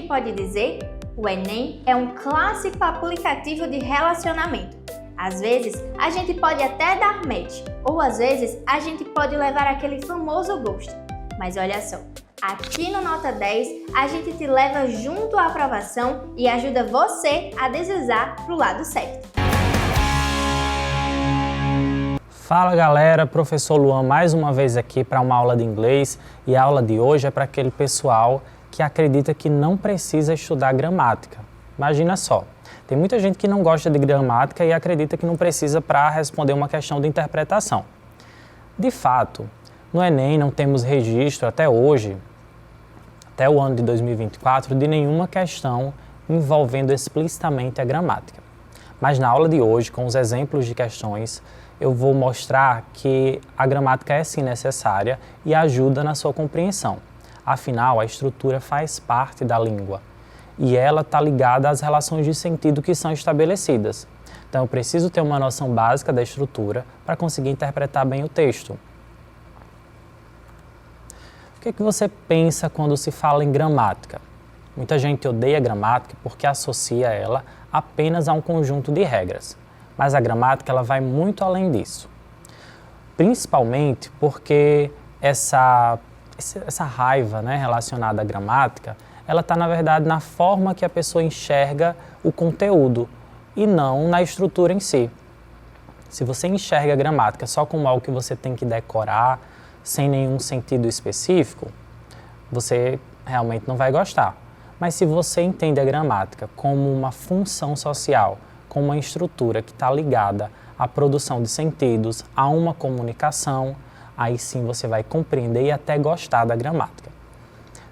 gente pode dizer? O Enem é um clássico aplicativo de relacionamento. Às vezes, a gente pode até dar match, ou às vezes, a gente pode levar aquele famoso gosto. Mas olha só, aqui no Nota 10, a gente te leva junto à aprovação e ajuda você a deslizar pro lado certo. Fala galera, professor Luan mais uma vez aqui para uma aula de inglês, e a aula de hoje é para aquele pessoal que acredita que não precisa estudar gramática. Imagina só, tem muita gente que não gosta de gramática e acredita que não precisa para responder uma questão de interpretação. De fato, no Enem não temos registro até hoje, até o ano de 2024, de nenhuma questão envolvendo explicitamente a gramática. Mas na aula de hoje, com os exemplos de questões, eu vou mostrar que a gramática é sim necessária e ajuda na sua compreensão. Afinal, a estrutura faz parte da língua e ela está ligada às relações de sentido que são estabelecidas. Então, eu preciso ter uma noção básica da estrutura para conseguir interpretar bem o texto. O que você pensa quando se fala em gramática? Muita gente odeia a gramática porque associa ela apenas a um conjunto de regras. Mas a gramática ela vai muito além disso. Principalmente porque essa raiva, né, relacionada à gramática, ela está, na verdade, na forma que a pessoa enxerga o conteúdo e não na estrutura em si. Se você enxerga a gramática só como algo que você tem que decorar, sem nenhum sentido específico, você realmente não vai gostar. Mas se você entende a gramática como uma função social, com uma estrutura que está ligada à produção de sentidos, a uma comunicação, aí sim você vai compreender e até gostar da gramática.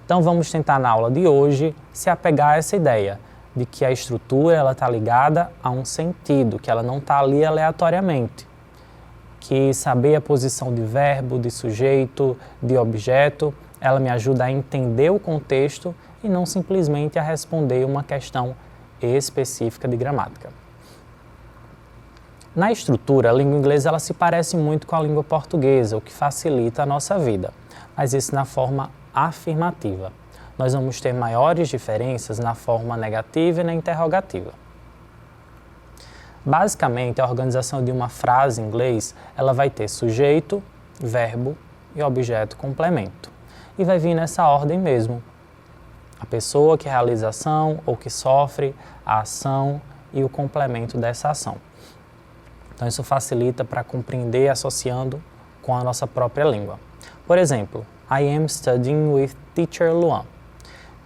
Então vamos tentar na aula de hoje se apegar a essa ideia de que a estrutura está ligada a um sentido, que ela não está ali aleatoriamente, que saber a posição de verbo, de sujeito, de objeto, ela me ajuda a entender o contexto e não simplesmente a responder uma questão específica de gramática. Na estrutura, a língua inglesa ela se parece muito com a língua portuguesa, o que facilita a nossa vida, mas isso na forma afirmativa. Nós vamos ter maiores diferenças na forma negativa e na interrogativa. Basicamente, a organização de uma frase em inglês ela vai ter sujeito, verbo e objeto complemento. E vai vir nessa ordem mesmo. A pessoa que realiza a ação ou que sofre a ação e o complemento dessa ação. Então, isso facilita para compreender associando com a nossa própria língua. Por exemplo, I am studying with teacher Luan.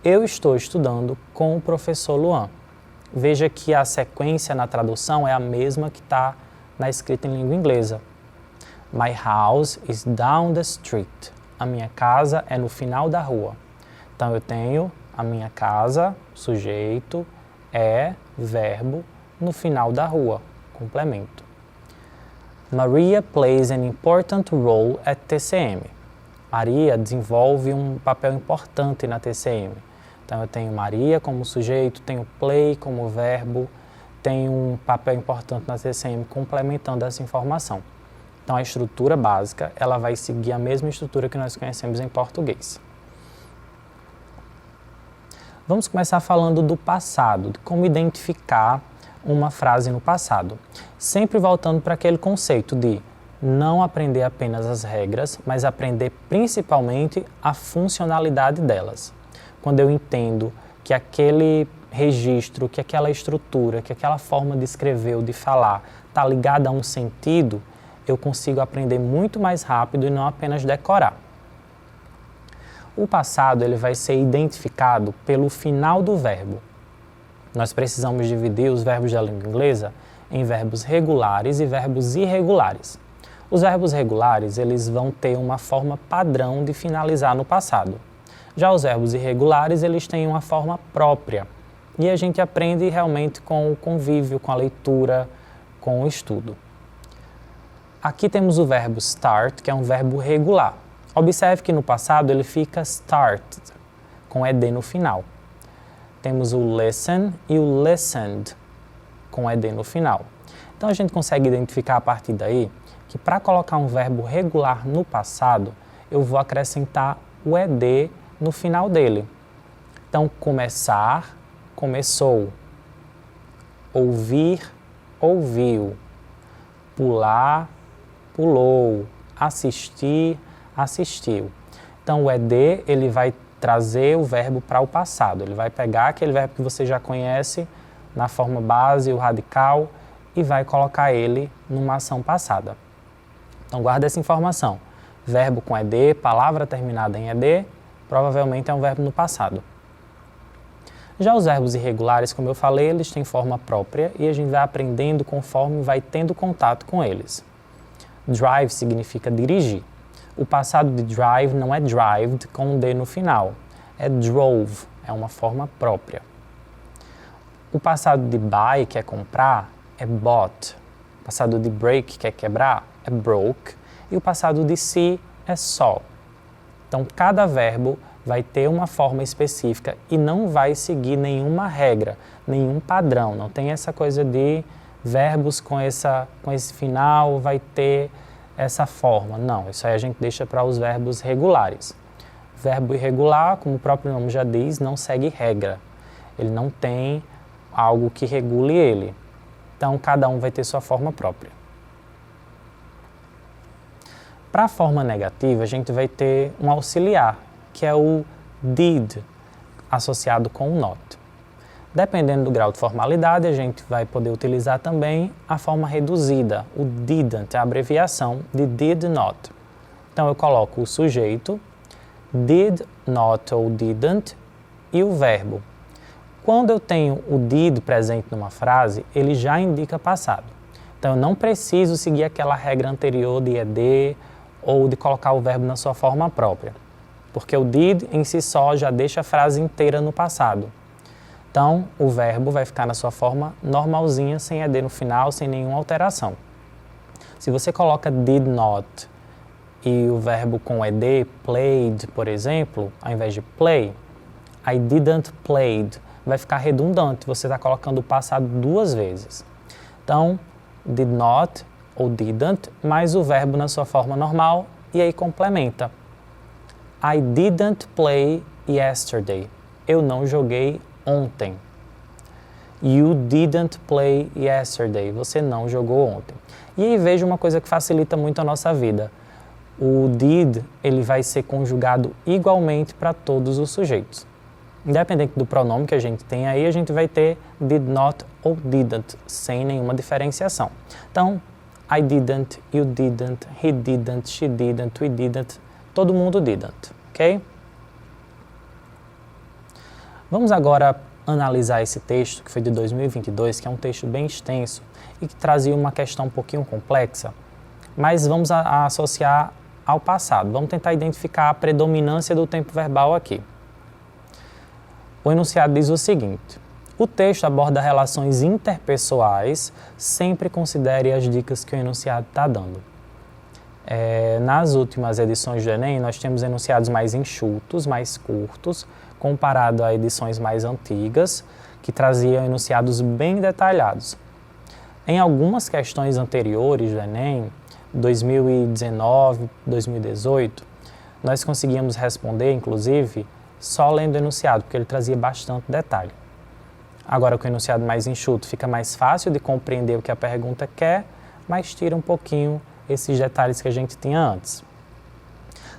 Eu estou estudando com o professor Luan. Veja que a sequência na tradução é a mesma que está na escrita em língua inglesa. My house is down the street. A minha casa é no final da rua. Então, eu tenho a minha casa, sujeito, é, verbo, no final da rua, complemento. Maria plays an important role at TCM. Maria desenvolve um papel importante na TCM. Então, eu tenho Maria como sujeito, tenho play como verbo, tenho um papel importante na TCM complementando essa informação. Então, a estrutura básica, ela vai seguir a mesma estrutura que nós conhecemos em português. Vamos começar falando do passado, de como identificar uma frase no passado. Sempre voltando para aquele conceito de não aprender apenas as regras, mas aprender principalmente a funcionalidade delas. Quando eu entendo que aquele registro, que aquela estrutura, que aquela forma de escrever ou de falar está ligada a um sentido, eu consigo aprender muito mais rápido e não apenas decorar. O passado ele vai ser identificado pelo final do verbo. Nós precisamos dividir os verbos da língua inglesa em verbos regulares e verbos irregulares. Os verbos regulares eles vão ter uma forma padrão de finalizar no passado. Já os verbos irregulares eles têm uma forma própria e a gente aprende realmente com o convívio, com a leitura, com o estudo. Aqui temos o verbo start, que é um verbo regular. Observe que no passado ele fica started, com ed no final. Temos o listen e o listened, com ed no final. Então a gente consegue identificar a partir daí que para colocar um verbo regular no passado, eu vou acrescentar o ed no final dele. Então, começar, começou. Ouvir, ouviu. Pular, pulou. Assistir, assistiu. Então, o ED, ele vai trazer o verbo para o passado. Ele vai pegar aquele verbo que você já conhece na forma base, o radical, e vai colocar ele numa ação passada. Então, guarda essa informação. Verbo com ED, palavra terminada em ED, provavelmente é um verbo no passado. Já os verbos irregulares, como eu falei, eles têm forma própria e a gente vai aprendendo conforme vai tendo contato com eles. Drive significa dirigir. O passado de drive não é drived com um D no final, é drove, é uma forma própria. O passado de buy, que é comprar, é bought. O passado de break, que é quebrar, é broke. E o passado de see é saw. Então, cada verbo vai ter uma forma específica e não vai seguir nenhuma regra, nenhum padrão. Não tem essa coisa de verbos com esse final vai ter essa forma. Não, isso aí a gente deixa para os verbos regulares. Verbo irregular, como o próprio nome já diz, não segue regra. Ele não tem algo que regule ele. Então, cada um vai ter sua forma própria. Para a forma negativa, a gente vai ter um auxiliar, que é o did, associado com o not. Dependendo do grau de formalidade, a gente vai poder utilizar também a forma reduzida, o didn't, a abreviação de did not. Então, eu coloco o sujeito, did not ou didn't, e o verbo. Quando eu tenho o did presente numa frase, ele já indica passado. Então, eu não preciso seguir aquela regra anterior de ED ou de colocar o verbo na sua forma própria, porque o did em si só já deixa a frase inteira no passado. Então, o verbo vai ficar na sua forma normalzinha, sem ED no final, sem nenhuma alteração. Se você coloca did not e o verbo com ED, played, por exemplo, ao invés de play, I didn't played, vai ficar redundante, você está colocando o passado duas vezes. Então, did not ou didn't, mais o verbo na sua forma normal, e aí complementa. I didn't play yesterday. Eu não joguei ontem. You didn't play yesterday. Você não jogou ontem. E aí veja uma coisa que facilita muito a nossa vida. O did, ele vai ser conjugado igualmente para todos os sujeitos. Independente do pronome que a gente tem aí, a gente vai ter did not ou didn't, sem nenhuma diferenciação. Então, I didn't, you didn't, he didn't, she didn't, we didn't, todo mundo didn't, ok? Vamos agora analisar esse texto, que foi de 2022, que é um texto bem extenso e que trazia uma questão um pouquinho complexa, mas vamos associar ao passado. Vamos tentar identificar a predominância do tempo verbal aqui. O enunciado diz o seguinte: o texto aborda relações interpessoais, sempre considere as dicas que o enunciado está dando. Nas últimas edições do Enem, nós temos enunciados mais enxutos, mais curtos, comparado a edições mais antigas, que traziam enunciados bem detalhados. Em algumas questões anteriores do Enem, 2019, 2018, nós conseguíamos responder, inclusive, só lendo o enunciado, porque ele trazia bastante detalhe. Agora, com o enunciado mais enxuto, fica mais fácil de compreender o que a pergunta quer, mas tira um pouquinho esses detalhes que a gente tinha antes.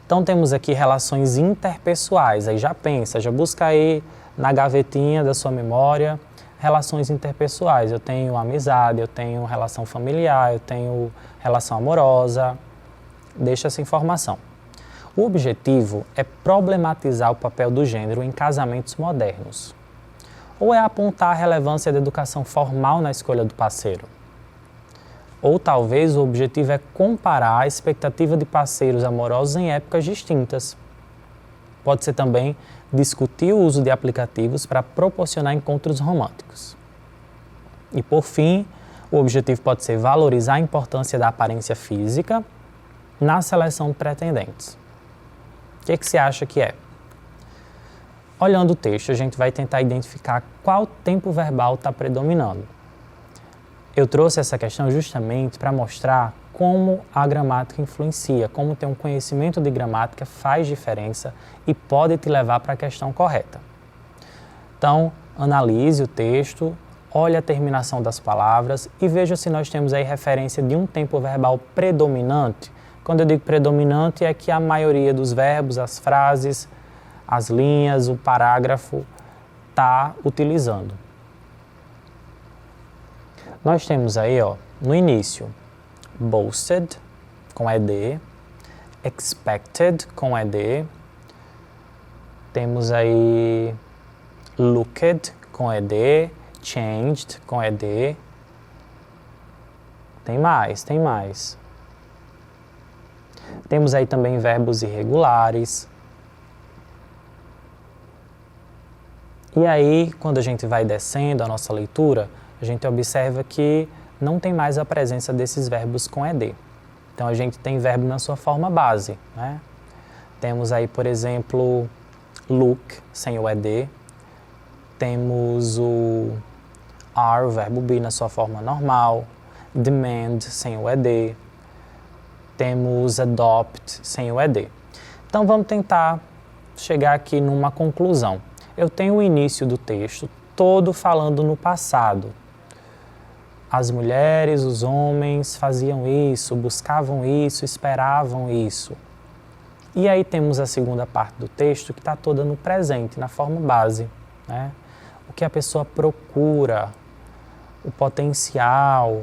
Então, temos aqui relações interpessoais. Aí já pensa, já busca aí na gavetinha da sua memória relações interpessoais. Eu tenho amizade, eu tenho relação familiar, eu tenho relação amorosa. Deixa essa informação. O objetivo é problematizar o papel do gênero em casamentos modernos. Ou é apontar a relevância da educação formal na escolha do parceiro. Ou talvez o objetivo é comparar a expectativa de parceiros amorosos em épocas distintas. Pode ser também discutir o uso de aplicativos para proporcionar encontros românticos. E por fim, o objetivo pode ser valorizar a importância da aparência física na seleção de pretendentes. O que você acha que é? Olhando o texto, a gente vai tentar identificar qual tempo verbal está predominando. Eu trouxe essa questão justamente para mostrar como a gramática influencia, como ter um conhecimento de gramática faz diferença e pode te levar para a questão correta. Então, analise o texto, olhe a terminação das palavras e veja se nós temos aí referência de um tempo verbal predominante. Quando eu digo predominante, é que a maioria dos verbos, as frases, as linhas, o parágrafo está utilizando. Nós temos aí, no início, boasted, com ED, expected, com ED, temos aí looked, com ED, changed, com ED, tem mais. Temos aí também verbos irregulares. E aí, quando a gente vai descendo a nossa leitura, a gente observa que não tem mais a presença desses verbos com ED. Então, a gente tem verbo na sua forma base, né? Temos aí, por exemplo, look, sem o ED. Temos o are, o verbo be, na sua forma normal. Demand, sem o ED. Temos adopt, sem o ED. Então, vamos tentar chegar aqui numa conclusão. Eu tenho o início do texto todo falando no passado. As mulheres, os homens faziam isso, buscavam isso, esperavam isso. E aí temos a segunda parte do texto que está toda no presente, na forma base, né? O que a pessoa procura, o potencial,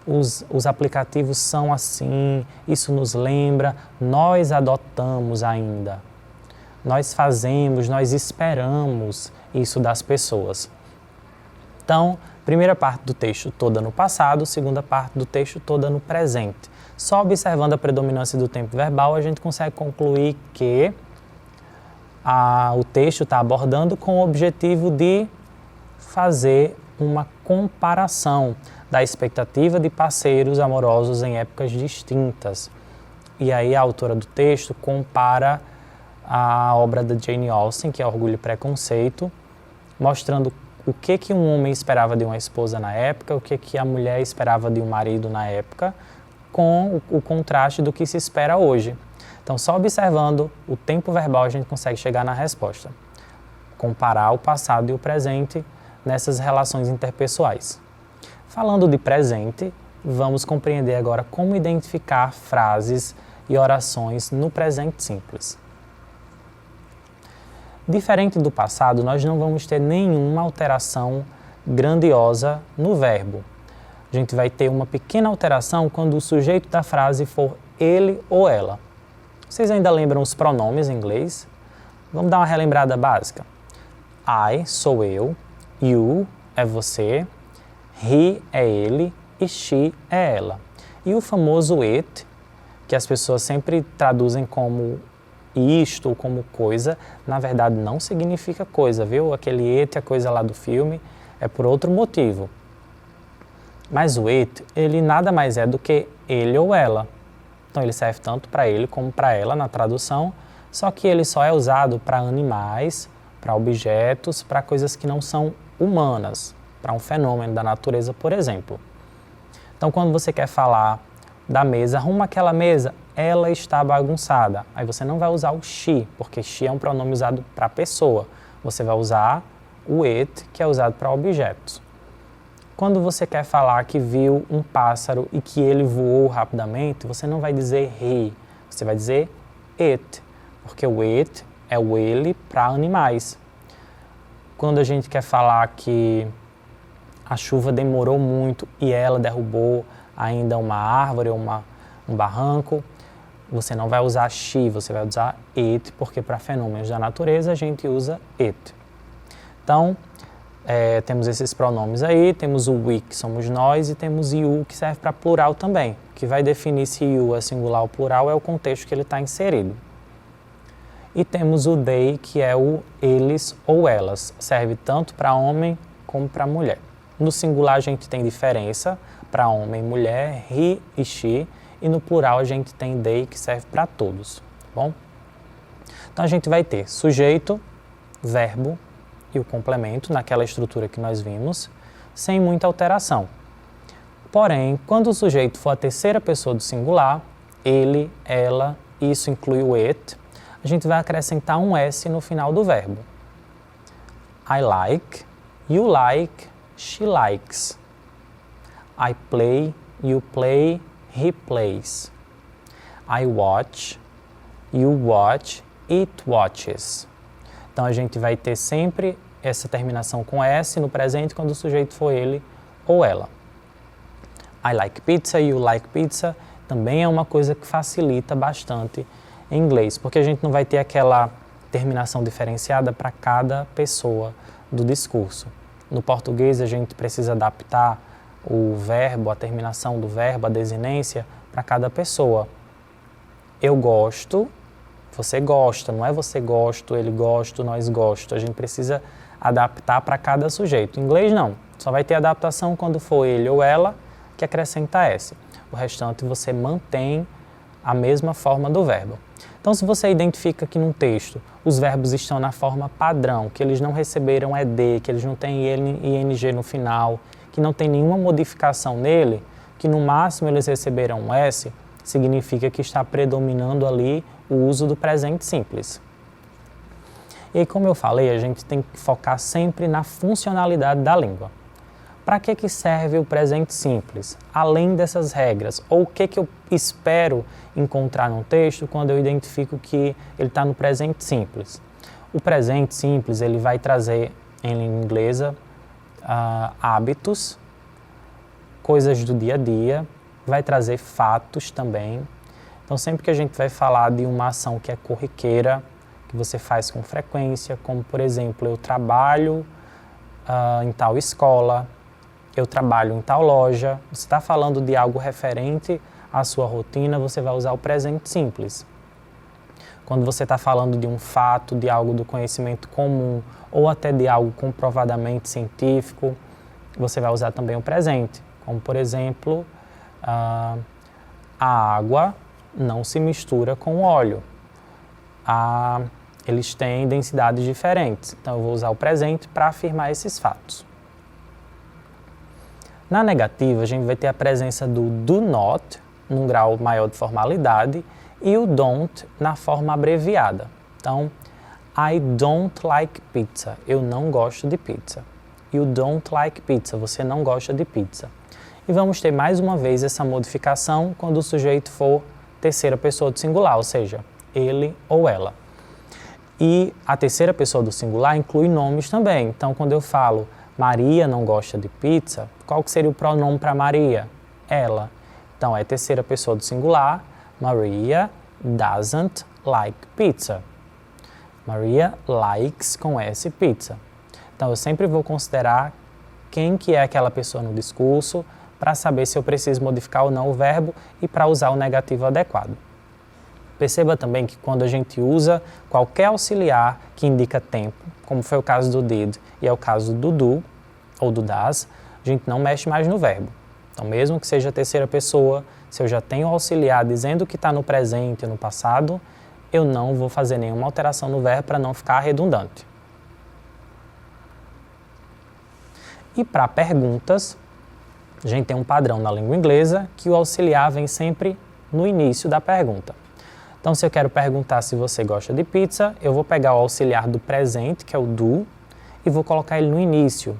os aplicativos são assim, isso nos lembra, nós adotamos ainda. Nós fazemos, nós esperamos isso das pessoas. Então, primeira parte do texto toda no passado, segunda parte do texto toda no presente. Só observando a predominância do tempo verbal, a gente consegue concluir que o texto está abordando com o objetivo de fazer uma comparação da expectativa de parceiros amorosos em épocas distintas. E aí a autora do texto compara a obra da Jane Austen, que é Orgulho e Preconceito, mostrando o que um homem esperava de uma esposa na época, o que a mulher esperava de um marido na época, com o contraste do que se espera hoje. Então, só observando o tempo verbal a gente consegue chegar na resposta. Comparar o passado e o presente nessas relações interpessoais. Falando de presente, vamos compreender agora como identificar frases e orações no presente simples. Diferente do passado, nós não vamos ter nenhuma alteração grandiosa no verbo. A gente vai ter uma pequena alteração quando o sujeito da frase for ele ou ela. Vocês ainda lembram os pronomes em inglês? Vamos dar uma relembrada básica. I sou eu, you é você, he é ele e she é ela. E o famoso it, que as pessoas sempre traduzem como isto ou como coisa, na verdade não significa coisa, viu? Aquele it, a coisa lá do filme, é por outro motivo. Mas o it, ele nada mais é do que ele ou ela. Então ele serve tanto para ele como para ela na tradução, só que ele só é usado para animais, para objetos, para coisas que não são humanas, para um fenômeno da natureza, por exemplo. Então quando você quer falar da mesa, arruma aquela mesa, ela está bagunçada. Aí você não vai usar o she, porque she é um pronome usado para pessoa. Você vai usar o it, que é usado para objetos. Quando você quer falar que viu um pássaro e que ele voou rapidamente, você não vai dizer he, você vai dizer it, porque o it é o ele para animais. Quando a gente quer falar que a chuva demorou muito e ela derrubou ainda uma árvore ou um barranco, você não vai usar she, você vai usar it, porque para fenômenos da natureza a gente usa it. Então, temos esses pronomes aí, temos o we, que somos nós, e temos you, que serve para plural também. O que vai definir se you é singular ou plural é o contexto que ele está inserido. E temos o they, que é o eles ou elas, serve tanto para homem como para mulher. No singular a gente tem diferença para homem e mulher, he e she, e no plural a gente tem they, que serve para todos, tá bom? Então a gente vai ter sujeito, verbo e o complemento naquela estrutura que nós vimos, sem muita alteração. Porém, quando o sujeito for a terceira pessoa do singular, ele, ela, isso inclui o it, a gente vai acrescentar um S no final do verbo. I like, you like, she likes. I play, you play, he plays. I watch, you watch, it watches. Então a gente vai ter sempre essa terminação com S no presente quando o sujeito for ele ou ela. I like pizza, you like pizza, também é uma coisa que facilita bastante em inglês, porque a gente não vai ter aquela terminação diferenciada para cada pessoa do discurso. No português a gente precisa adaptar o verbo, a terminação do verbo, a desinência para cada pessoa. Eu gosto, você gosta, não é você gosto, ele gosta, nós gosto. A gente precisa adaptar para cada sujeito. Em inglês não, só vai ter adaptação quando for ele ou ela que acrescenta S. O restante você mantém a mesma forma do verbo. Então, se você identifica que num texto os verbos estão na forma padrão, que eles não receberam ED, que eles não têm ING no final, que não tem nenhuma modificação nele, que no máximo eles receberam um S, significa que está predominando ali o uso do presente simples. E aí, como eu falei, a gente tem que focar sempre na funcionalidade da língua. Para que serve o presente simples? Além dessas regras, ou o que eu espero encontrar num texto quando eu identifico que ele está no presente simples? O presente simples ele vai trazer, em língua inglesa, hábitos, coisas do dia a dia, vai trazer fatos também. Então, sempre que a gente vai falar de uma ação que é corriqueira, que você faz com frequência, como, por exemplo, eu trabalho em tal escola, eu trabalho em tal loja, você está falando de algo referente à sua rotina, você vai usar o presente simples. Quando você está falando de um fato, de algo do conhecimento comum, ou até de algo comprovadamente científico, você vai usar também o presente. Como, por exemplo, a água não se mistura com o óleo. Eles têm densidades diferentes, então eu vou usar o presente para afirmar esses fatos. Na negativa, a gente vai ter a presença do do not, num grau maior de formalidade, e o don't na forma abreviada. Então, I don't like pizza. Eu não gosto de pizza. You don't like pizza. Você não gosta de pizza. E vamos ter mais uma vez essa modificação quando o sujeito for terceira pessoa do singular, ou seja, ele ou ela. E a terceira pessoa do singular inclui nomes também. Então, quando eu falo Maria não gosta de pizza, qual que seria o pronome para Maria? Ela. Então, é terceira pessoa do singular. Maria doesn't like pizza. Maria likes com S pizza. Então, eu sempre vou considerar quem que é aquela pessoa no discurso para saber se eu preciso modificar ou não o verbo e para usar o negativo adequado. Perceba também que quando a gente usa qualquer auxiliar que indica tempo, como foi o caso do did e é o caso do do ou do does, a gente não mexe mais no verbo. Então, mesmo que seja a terceira pessoa, se eu já tenho o auxiliar dizendo que está no presente ou no passado, eu não vou fazer nenhuma alteração no verbo para não ficar redundante. E para perguntas, a gente tem um padrão na língua inglesa que o auxiliar vem sempre no início da pergunta. Então, se eu quero perguntar se você gosta de pizza, eu vou pegar o auxiliar do presente, que é o do, e vou colocar ele no início.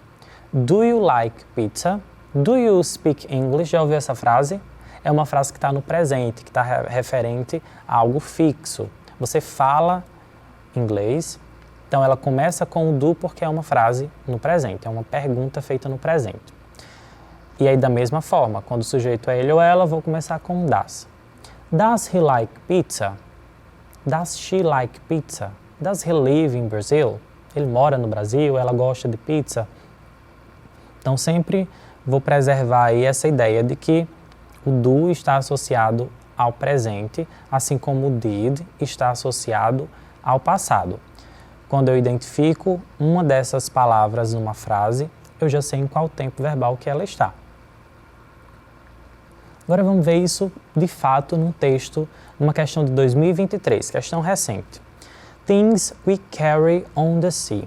Do you like pizza? Do you speak English? Já ouviu essa frase? É uma frase que está no presente, que está referente a algo fixo. Você fala inglês, então ela começa com o do porque é uma frase no presente, é uma pergunta feita no presente. E aí, da mesma forma, quando o sujeito é ele ou ela, vou começar com does. Does he like pizza? Does she like pizza? Does he live in Brazil? Ele mora no Brasil, ela gosta de pizza. Então, sempre vou preservar aí essa ideia de que o do está associado ao presente, assim como o did está associado ao passado. Quando eu identifico uma dessas palavras numa frase, eu já sei em qual tempo verbal que ela está. Agora vamos ver isso de fato num texto, numa questão de 2023, questão recente. Things we carry on the sea.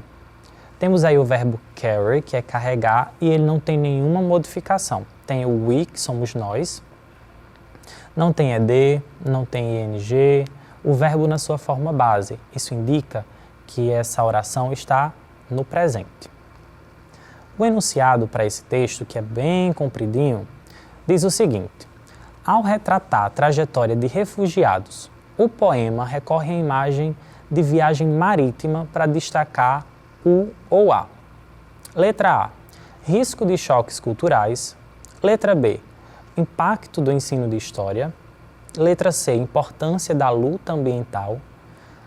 Temos aí o verbo carry, que é carregar, e ele não tem nenhuma modificação. Tem o we, que somos nós, não tem ed, não tem ing, o verbo na sua forma base. Isso indica que essa oração está no presente. O enunciado para esse texto, que é bem compridinho, diz o seguinte: ao retratar a trajetória de refugiados, o poema recorre à imagem de viagem marítima para destacar o ou a. Letra A, risco de choques culturais. Letra B, impacto do ensino de história. Letra C, importância da luta ambiental.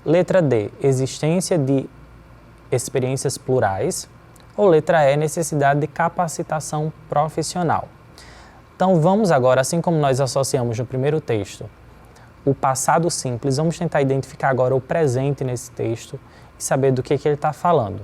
Letra D, existência de experiências plurais. Ou letra E, necessidade de capacitação profissional. Então vamos agora, assim como nós associamos no primeiro texto o passado simples, vamos tentar identificar agora o presente nesse texto e saber do que ele está falando.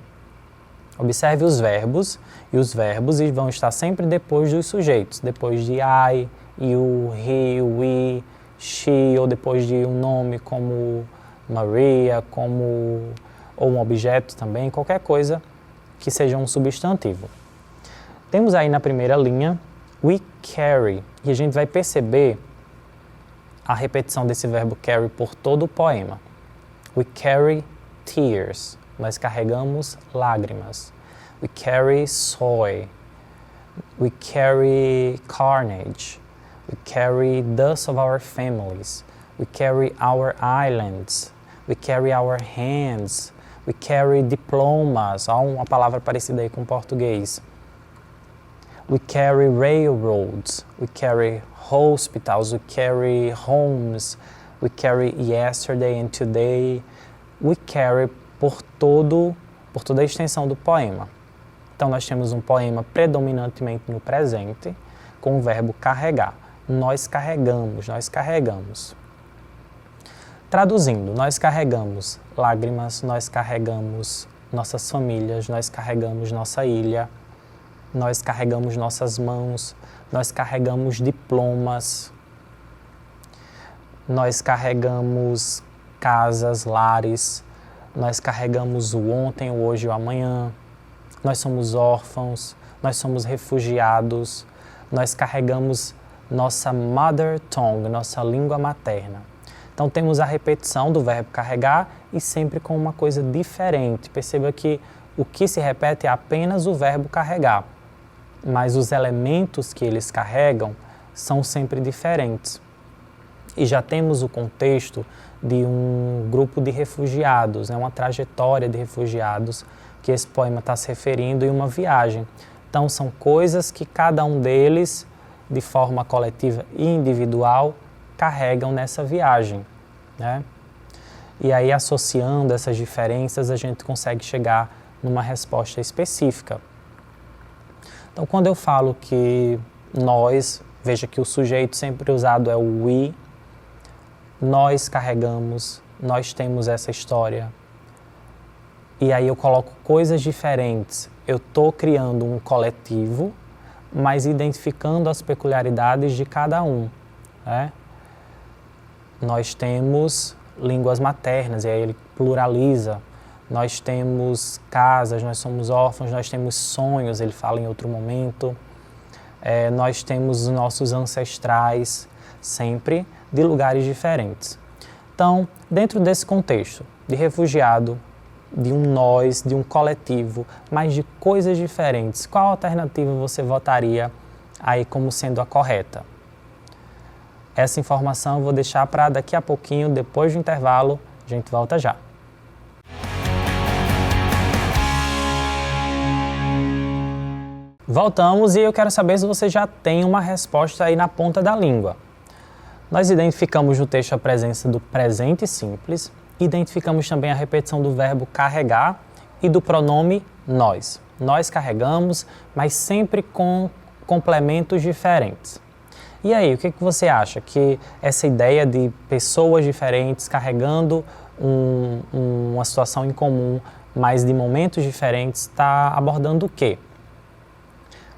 Observe os verbos, e os verbos vão estar sempre depois dos sujeitos, depois de I, you, he, we, she, ou depois de um nome como Maria, ou um objeto também, qualquer coisa que seja um substantivo. Temos aí na primeira linha we carry, e a gente vai perceber a repetição desse verbo carry por todo o poema. We carry tears, nós carregamos lágrimas. We carry soy. We carry carnage. We carry dust of our families. We carry our islands. We carry our hands. We carry diplomas. Há uma palavra parecida aí com português. We carry railroads. We carry hospitals. We carry homes. We carry yesterday and today. We carry por toda a extensão do poema. Então nós temos um poema predominantemente no presente, com o verbo carregar. Nós carregamos, nós carregamos. Traduzindo, nós carregamos lágrimas, nós carregamos nossas famílias, nós carregamos nossa ilha, nós carregamos nossas mãos, nós carregamos diplomas, nós carregamos casas, lares, nós carregamos o ontem, o hoje e o amanhã, nós somos órfãos, nós somos refugiados, nós carregamos nossa mother tongue, nossa língua materna. Então temos a repetição do verbo carregar e sempre com uma coisa diferente. Perceba que o que se repete é apenas o verbo carregar, mas os elementos que eles carregam são sempre diferentes. E já temos o contexto de um grupo de refugiados, uma trajetória de refugiados que esse poema está se referindo e uma viagem. Então são coisas que cada um deles, de forma coletiva e individual, carregam nessa viagem, né? E aí, associando essas diferenças, a gente consegue chegar numa resposta específica. Então, quando eu falo que nós, veja que o sujeito sempre usado é o we, nós carregamos, nós temos essa história. E aí eu coloco coisas diferentes. Eu estou criando um coletivo, mas identificando as peculiaridades de cada um, né? Nós temos línguas maternas, e aí ele pluraliza. Nós temos casas, nós somos órfãos, nós temos sonhos, ele fala em outro momento. Nós temos os nossos ancestrais, sempre de lugares diferentes. Então, dentro desse contexto de refugiado, de um nós, de um coletivo, mas de coisas diferentes, qual alternativa você votaria aí como sendo a correta? Essa informação eu vou deixar para daqui a pouquinho, depois do intervalo, a gente volta já. Voltamos e eu quero saber se você já tem uma resposta aí na ponta da língua. Nós identificamos no texto a presença do presente simples, identificamos também a repetição do verbo carregar e do pronome nós. Nós carregamos, mas sempre com complementos diferentes. E aí, o que você acha? Que essa ideia de pessoas diferentes carregando uma situação em comum, mas de momentos diferentes, está abordando o quê?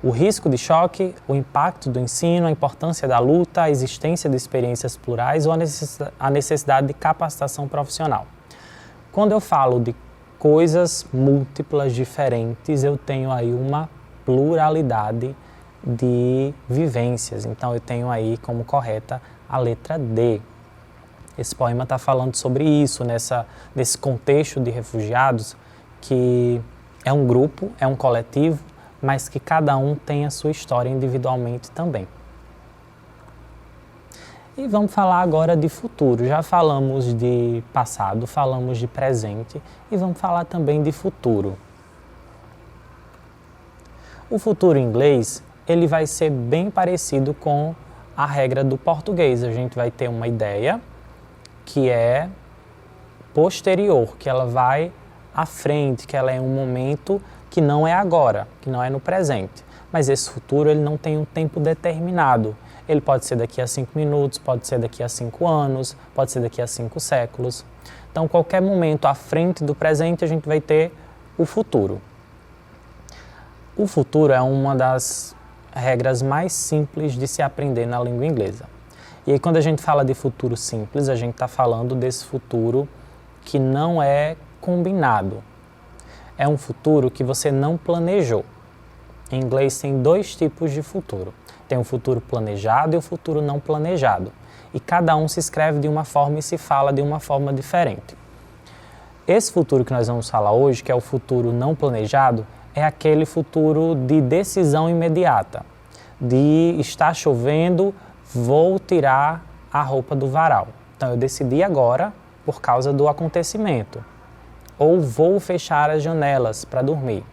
O risco de choque, o impacto do ensino, a importância da luta, a existência de experiências plurais ou a necessidade de capacitação profissional. Quando eu falo de coisas múltiplas, diferentes, eu tenho aí uma pluralidade de vivências. Então eu tenho aí como correta a letra D. Esse poema está falando sobre isso, nesse contexto de refugiados, que É um grupo, é um coletivo, mas que cada um tem a sua história individualmente também. E vamos falar agora de futuro. Já falamos de passado, falamos de presente e vamos falar também de futuro. O futuro em inglês, ele vai ser bem parecido com a regra do português. A gente vai ter uma ideia que é posterior, que ela vai à frente, que ela é um momento que não é agora, que não é no presente. Mas esse futuro ele não tem um tempo determinado. Ele pode ser daqui a 5 minutos, pode ser daqui a 5 anos, pode ser daqui a 5 séculos. Então, qualquer momento à frente do presente, a gente vai ter o futuro. O futuro é uma das regras mais simples de se aprender na língua inglesa. E aí, quando a gente fala de futuro simples, a gente está falando desse futuro que não é combinado. É um futuro que você não planejou. Em inglês tem 2 tipos de futuro. Tem o futuro planejado e o futuro não planejado. E cada um se escreve de uma forma e se fala de uma forma diferente. Esse futuro que nós vamos falar hoje, que é o futuro não planejado, é aquele futuro de decisão imediata. De está chovendo, vou tirar a roupa do varal. Então eu decidi agora por causa do acontecimento. Ou vou fechar as janelas para dormir.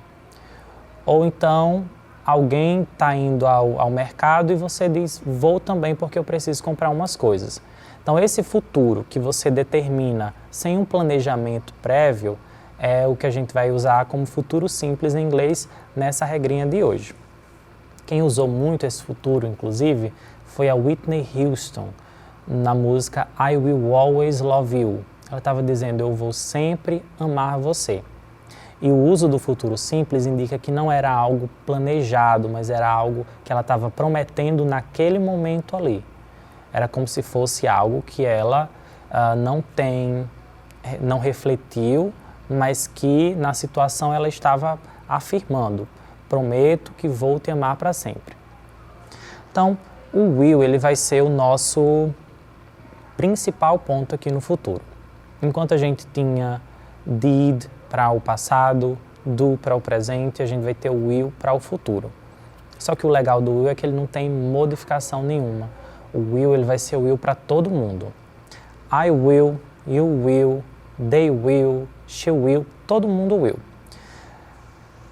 Ou então alguém está indo ao mercado e você diz, vou também porque eu preciso comprar umas coisas. Então esse futuro que você determina sem um planejamento prévio é o que a gente vai usar como futuro simples em inglês nessa regrinha de hoje. Quem usou muito esse futuro, inclusive, foi a Whitney Houston, na música I Will Always Love You. Ela estava dizendo, eu vou sempre amar você. E o uso do futuro simples indica que não era algo planejado, mas era algo que ela estava prometendo naquele momento ali. Era como se fosse algo que ela não refletiu, mas que na situação ela estava afirmando. Prometo que vou te amar para sempre. Então, o will ele vai ser o nosso principal ponto aqui no futuro. Enquanto a gente tinha did para o passado, do para o presente, a gente vai ter o will para o futuro. Só que o legal do will é que ele não tem modificação nenhuma. O will ele vai ser o will para todo mundo. I will, you will, they will, she will, todo mundo will.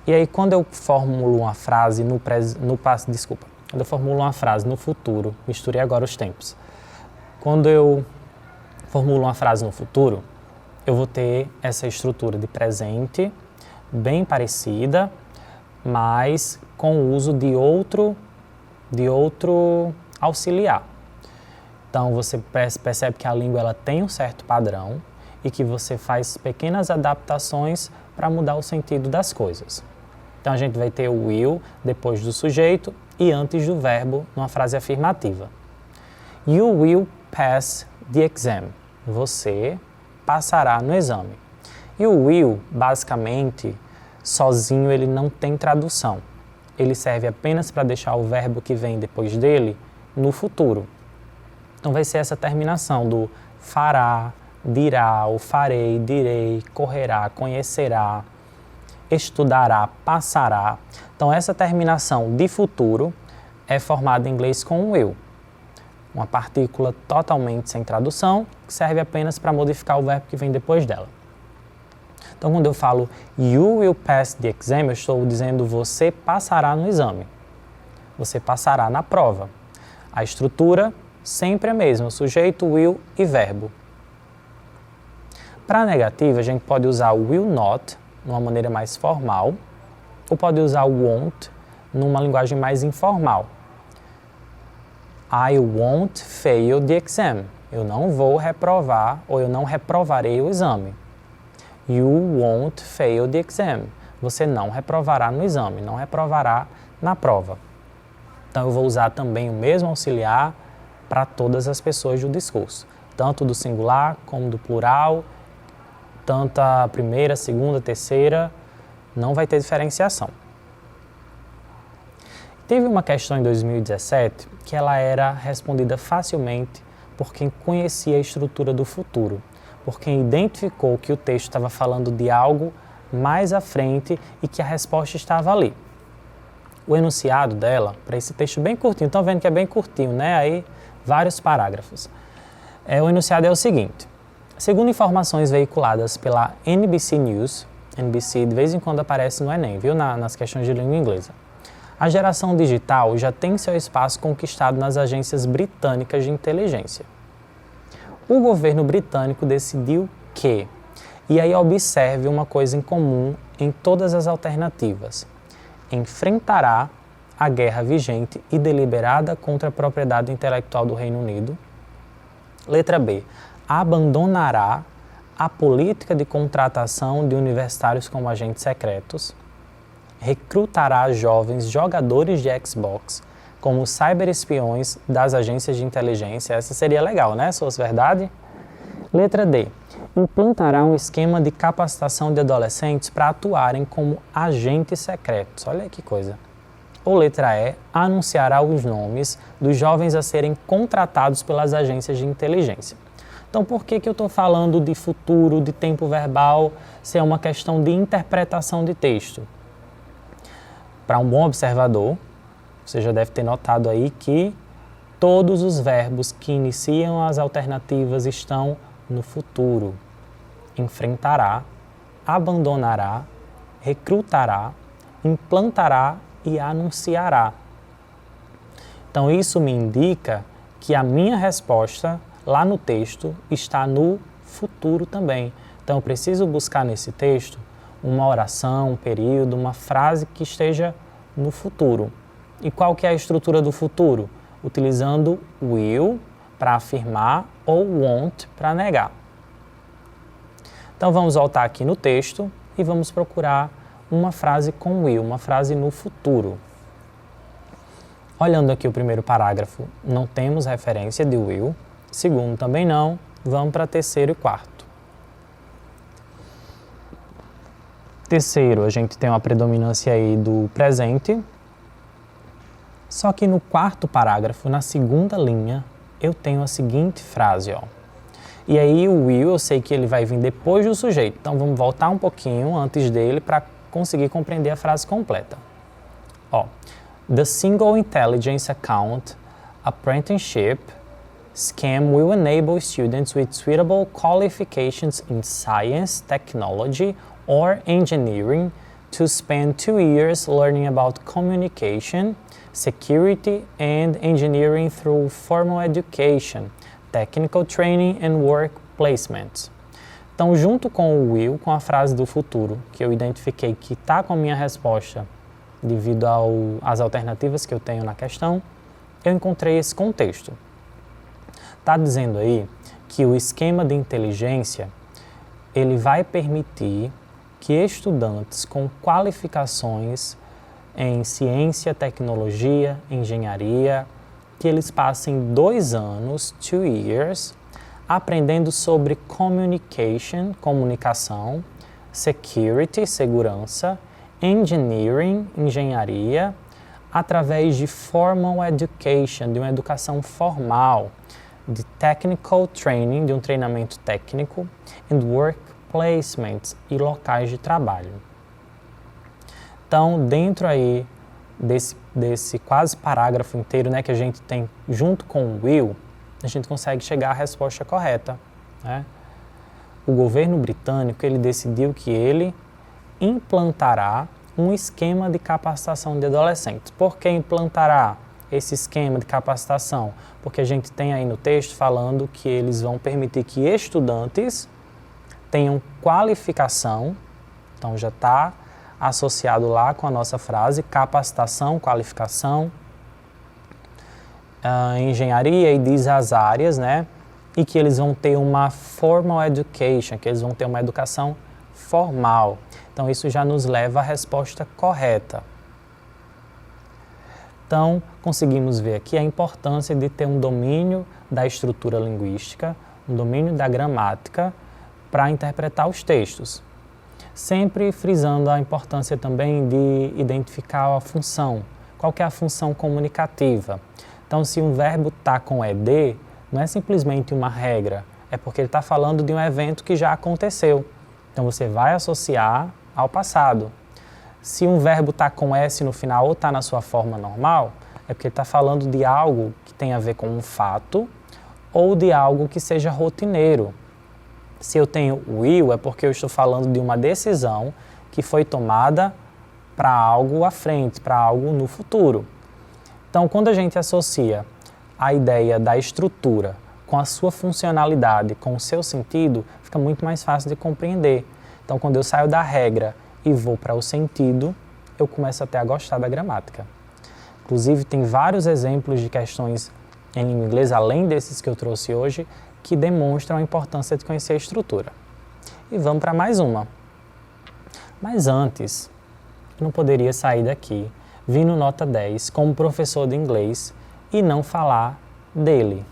E aí quando eu formulo uma frase quando eu formulo uma frase no futuro, misturei agora os tempos. Quando eu formulo uma frase no futuro, eu vou ter essa estrutura de presente bem parecida, mas com o uso de outro auxiliar. Então você percebe que a língua ela tem um certo padrão e que você faz pequenas adaptações para mudar o sentido das coisas. Então a gente vai ter o will depois do sujeito e antes do verbo numa frase afirmativa. You will pass the exam. Você passará no exame. E o will, basicamente, sozinho ele não tem tradução. Ele serve apenas para deixar o verbo que vem depois dele no futuro. Então vai ser essa terminação do fará, dirá, o farei, direi, correrá, conhecerá, estudará, passará. Então essa terminação de futuro é formada em inglês com o will. Uma partícula totalmente sem tradução, que serve apenas para modificar o verbo que vem depois dela. Então, quando eu falo you will pass the exam, eu estou dizendo você passará no exame. Você passará na prova. A estrutura sempre é a mesma, sujeito, will e verbo. Para a negativa, a gente pode usar o will not, de uma maneira mais formal, ou pode usar o won't, numa linguagem mais informal. I won't fail the exam. Eu não vou reprovar ou eu não reprovarei o exame. You won't fail the exam. Você não reprovará no exame, não reprovará na prova. Então eu vou usar também o mesmo auxiliar para todas as pessoas do discurso, tanto do singular como do plural, tanto a primeira, segunda, terceira, não vai ter diferenciação. Teve uma questão em 2017 que ela era respondida facilmente por quem conhecia a estrutura do futuro, por quem identificou que o texto estava falando de algo mais à frente e que a resposta estava ali. O enunciado dela, para esse texto bem curtinho, estão vendo que é bem curtinho, né? Aí, vários parágrafos. O enunciado é o seguinte: segundo informações veiculadas pela NBC News, NBC de vez em quando aparece no Enem, viu? Nas questões de língua inglesa. A geração digital já tem seu espaço conquistado nas agências britânicas de inteligência. O governo britânico decidiu que, e aí observe uma coisa em comum em todas as alternativas, enfrentará a guerra vigente e deliberada contra a propriedade intelectual do Reino Unido. Letra B. Abandonará a política de contratação de universitários como agentes secretos. Recrutará jovens jogadores de Xbox como cyberespiões das agências de inteligência. Essa seria legal, né? Se fosse verdade. Letra D. Implantará um esquema de capacitação de adolescentes para atuarem como agentes secretos. Olha que coisa. Ou letra E. Anunciará os nomes dos jovens a serem contratados pelas agências de inteligência. Então, por que eu estou falando de futuro, de tempo verbal, se é uma questão de interpretação de texto? Para um bom observador, você já deve ter notado aí que todos os verbos que iniciam as alternativas estão no futuro. Enfrentará, abandonará, recrutará, implantará e anunciará. Então, isso me indica que a minha resposta lá no texto está no futuro também. Então, eu preciso buscar nesse texto uma oração, um período, uma frase que esteja no futuro. E qual que é a estrutura do futuro? Utilizando will para afirmar ou won't para negar. Então, vamos voltar aqui no texto e vamos procurar uma frase com will, uma frase no futuro. Olhando aqui o primeiro parágrafo, não temos referência de will. Segundo, também não. Vamos para terceiro e quarto. Terceiro, a gente tem uma predominância aí do presente. Só que no quarto parágrafo, na segunda linha, eu tenho a seguinte frase, ó. E aí o will, eu sei que ele vai vir depois do sujeito. Então vamos voltar um pouquinho antes dele para conseguir compreender a frase completa. Ó, the Single Intelligence Account Apprenticeship Scheme will enable students with suitable qualifications in science, technology, or engineering to spend 2 years learning about communication, security, and engineering through formal education, technical training, and work placement. Então, junto com o will, com a frase do futuro, que eu identifiquei que está com a minha resposta devido às alternativas que eu tenho na questão, eu encontrei esse contexto. Está dizendo aí que o esquema de inteligência ele vai permitir que estudantes com qualificações em ciência, tecnologia, engenharia, que eles passem 2 anos, 2 years, aprendendo sobre communication, comunicação, security, segurança, engineering, engenharia, através de formal education, de uma educação formal, de technical training, de um treinamento técnico, and work placements e locais de trabalho. Então, dentro aí desse quase parágrafo inteiro, né, que a gente tem junto com o will, a gente consegue chegar à resposta correta, né? O governo britânico, ele decidiu que ele implantará um esquema de capacitação de adolescentes. Por que implantará esse esquema de capacitação? Porque a gente tem aí no texto falando que eles vão permitir que estudantes tenham qualificação, então já está associado lá com a nossa frase, capacitação, qualificação, engenharia e diz as áreas, né? E que eles vão ter uma formal education, que eles vão ter uma educação formal. Então, isso já nos leva à resposta correta. Então, conseguimos ver aqui a importância de ter um domínio da estrutura linguística, um domínio da gramática para interpretar os textos. Sempre frisando a importância também de identificar a função. Qual que é a função comunicativa? Então, se um verbo está com ED, não é simplesmente uma regra, é porque ele está falando de um evento que já aconteceu. Então, você vai associar ao passado. Se um verbo está com S no final ou está na sua forma normal, é porque ele está falando de algo que tem a ver com um fato ou de algo que seja rotineiro. Se eu tenho will, é porque eu estou falando de uma decisão que foi tomada para algo à frente, para algo no futuro. Então, quando a gente associa a ideia da estrutura com a sua funcionalidade, com o seu sentido, fica muito mais fácil de compreender. Então, quando eu saio da regra e vou para o sentido, eu começo até a gostar da gramática. Inclusive, tem vários exemplos de questões em língua inglesa, além desses que eu trouxe hoje, que demonstram a importância de conhecer a estrutura. E vamos para mais uma. Mas antes, eu não poderia sair daqui, vindo nota 10, como professor de inglês, e não falar dele,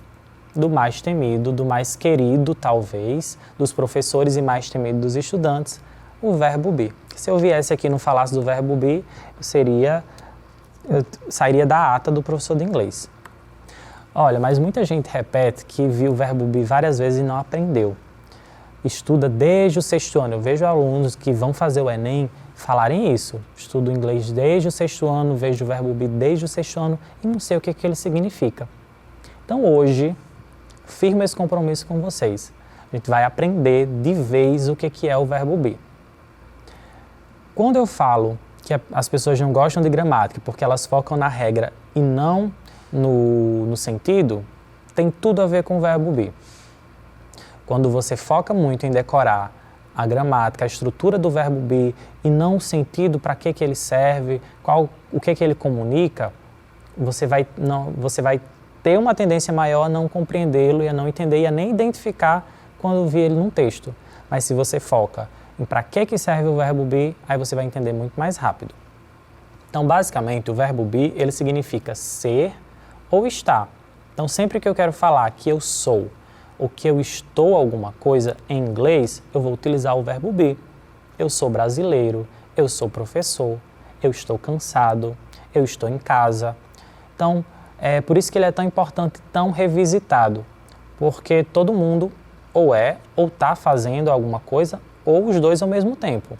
do mais temido, do mais querido, talvez, dos professores e mais temido dos estudantes, o verbo be. Se eu viesse aqui e não falasse do verbo be, eu sairia da ata do professor de inglês. Olha, mas muita gente repete que viu o verbo be várias vezes e não aprendeu. Estuda desde o 6º ano. Eu vejo alunos que vão fazer o Enem falarem isso. Estudo inglês desde o 6º ano, vejo o verbo be desde o 6º ano e não sei o que ele significa. Então hoje, firmo esse compromisso com vocês. A gente vai aprender de vez o que é o verbo be. Quando eu falo que as pessoas não gostam de gramática porque elas focam na regra e não no sentido, tem tudo a ver com o verbo be. Quando você foca muito em decorar a gramática, a estrutura do verbo be e não o sentido, para que ele serve, o que ele comunica, você vai ter uma tendência maior a não compreendê-lo e a não entender e a nem identificar quando vir ele num texto. Mas se você foca em para que serve o verbo be, aí você vai entender muito mais rápido. Então, basicamente, o verbo be, ele significa ser ou estar. Então, sempre que eu quero falar que eu sou ou que eu estou alguma coisa em inglês, eu vou utilizar o verbo be. Eu sou brasileiro, eu sou professor, eu estou cansado, eu estou em casa. Então, é por isso que ele é tão importante, tão revisitado, porque todo mundo ou está fazendo alguma coisa, ou os dois ao mesmo tempo.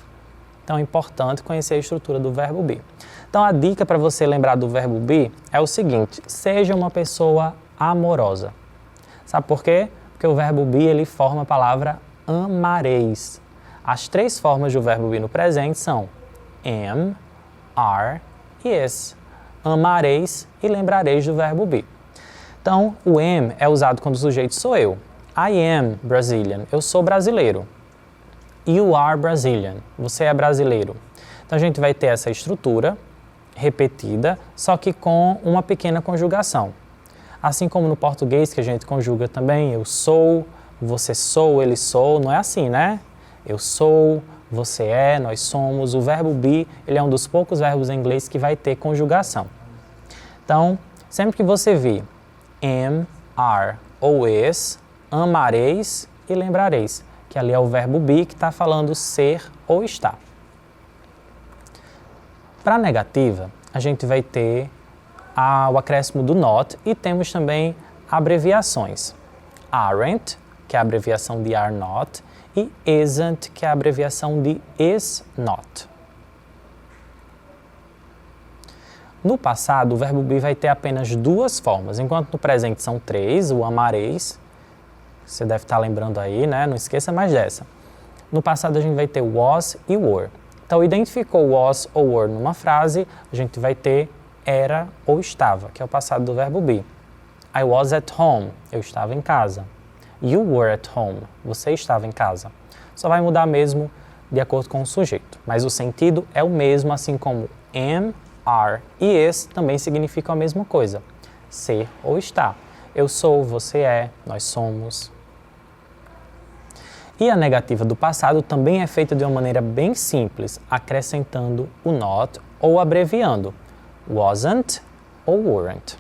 Então é importante conhecer a estrutura do verbo be. Então a dica para você lembrar do verbo be é o seguinte: seja uma pessoa amorosa. Sabe por quê? Porque o verbo be ele forma a palavra amareis. As 3 formas do verbo be no presente são am, are e is. Amareis e lembrareis do verbo be. Então, o am é usado quando o sujeito sou eu. I am Brazilian. Eu sou brasileiro. You are Brazilian. Você é brasileiro. Então, a gente vai ter essa estrutura repetida, só que com uma pequena conjugação. Assim como no português, que a gente conjuga também, eu sou, você sou, ele sou. Não é assim, né? Eu sou, você é, nós somos. O verbo be, ele é um dos poucos verbos em inglês que vai ter conjugação. Então, sempre que você vir am, are ou is, amareis e lembrareis, que ali é o verbo be que está falando ser ou estar. Para a negativa, a gente vai ter o acréscimo do not e temos também abreviações. Aren't, que é a abreviação de are not, e isn't, que é a abreviação de is not. No passado, o verbo be vai ter apenas 2 formas, enquanto no presente são 3, o amareis, você deve estar lembrando aí, né? Não esqueça mais dessa. No passado, a gente vai ter was e were. Então, identificou was ou were numa frase, a gente vai ter era ou estava, que é o passado do verbo be. I was at home, eu estava em casa. You were at home, você estava em casa. Só vai mudar mesmo de acordo com o sujeito, mas o sentido é o mesmo, assim como am, are e is também significam a mesma coisa, ser ou estar. Eu sou, você é, nós somos. E a negativa do passado também é feita de uma maneira bem simples, acrescentando o not ou abreviando wasn't ou weren't.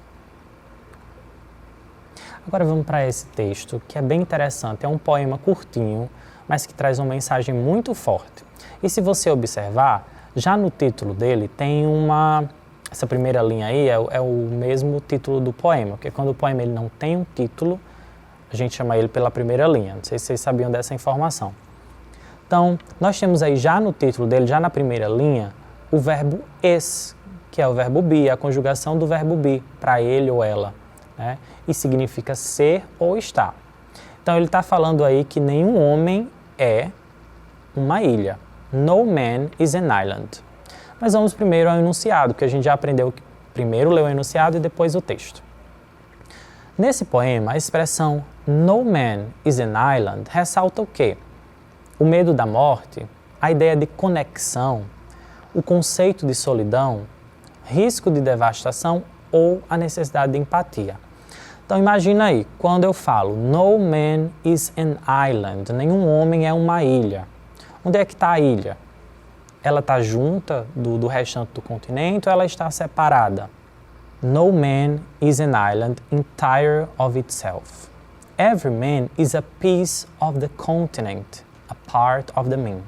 Agora vamos para esse texto que é bem interessante, é um poema curtinho, mas que traz uma mensagem muito forte. E se você observar, já no título dele tem essa primeira linha aí é o mesmo título do poema, porque quando o poema ele não tem um título, a gente chama ele pela primeira linha. Não sei se vocês sabiam dessa informação. Então, nós temos aí já no título dele, já na primeira linha, o verbo is, que é o verbo be, a conjugação do verbo be, para ele ou ela, né? E significa ser ou estar. Então, ele está falando aí que nenhum homem é uma ilha. No man is an island. Mas vamos primeiro ao enunciado, que a gente já aprendeu que primeiro leu o enunciado e depois o texto. Nesse poema, a expressão no man is an island ressalta o quê? O medo da morte, a ideia de conexão, o conceito de solidão, risco de devastação ou a necessidade de empatia. Então imagina aí, quando eu falo no man is an island, nenhum homem é uma ilha. Onde é que está a ilha? Ela está junta do restante do continente ou ela está separada? No man is an island entire of itself. Every man is a piece of the continent, a part of the man.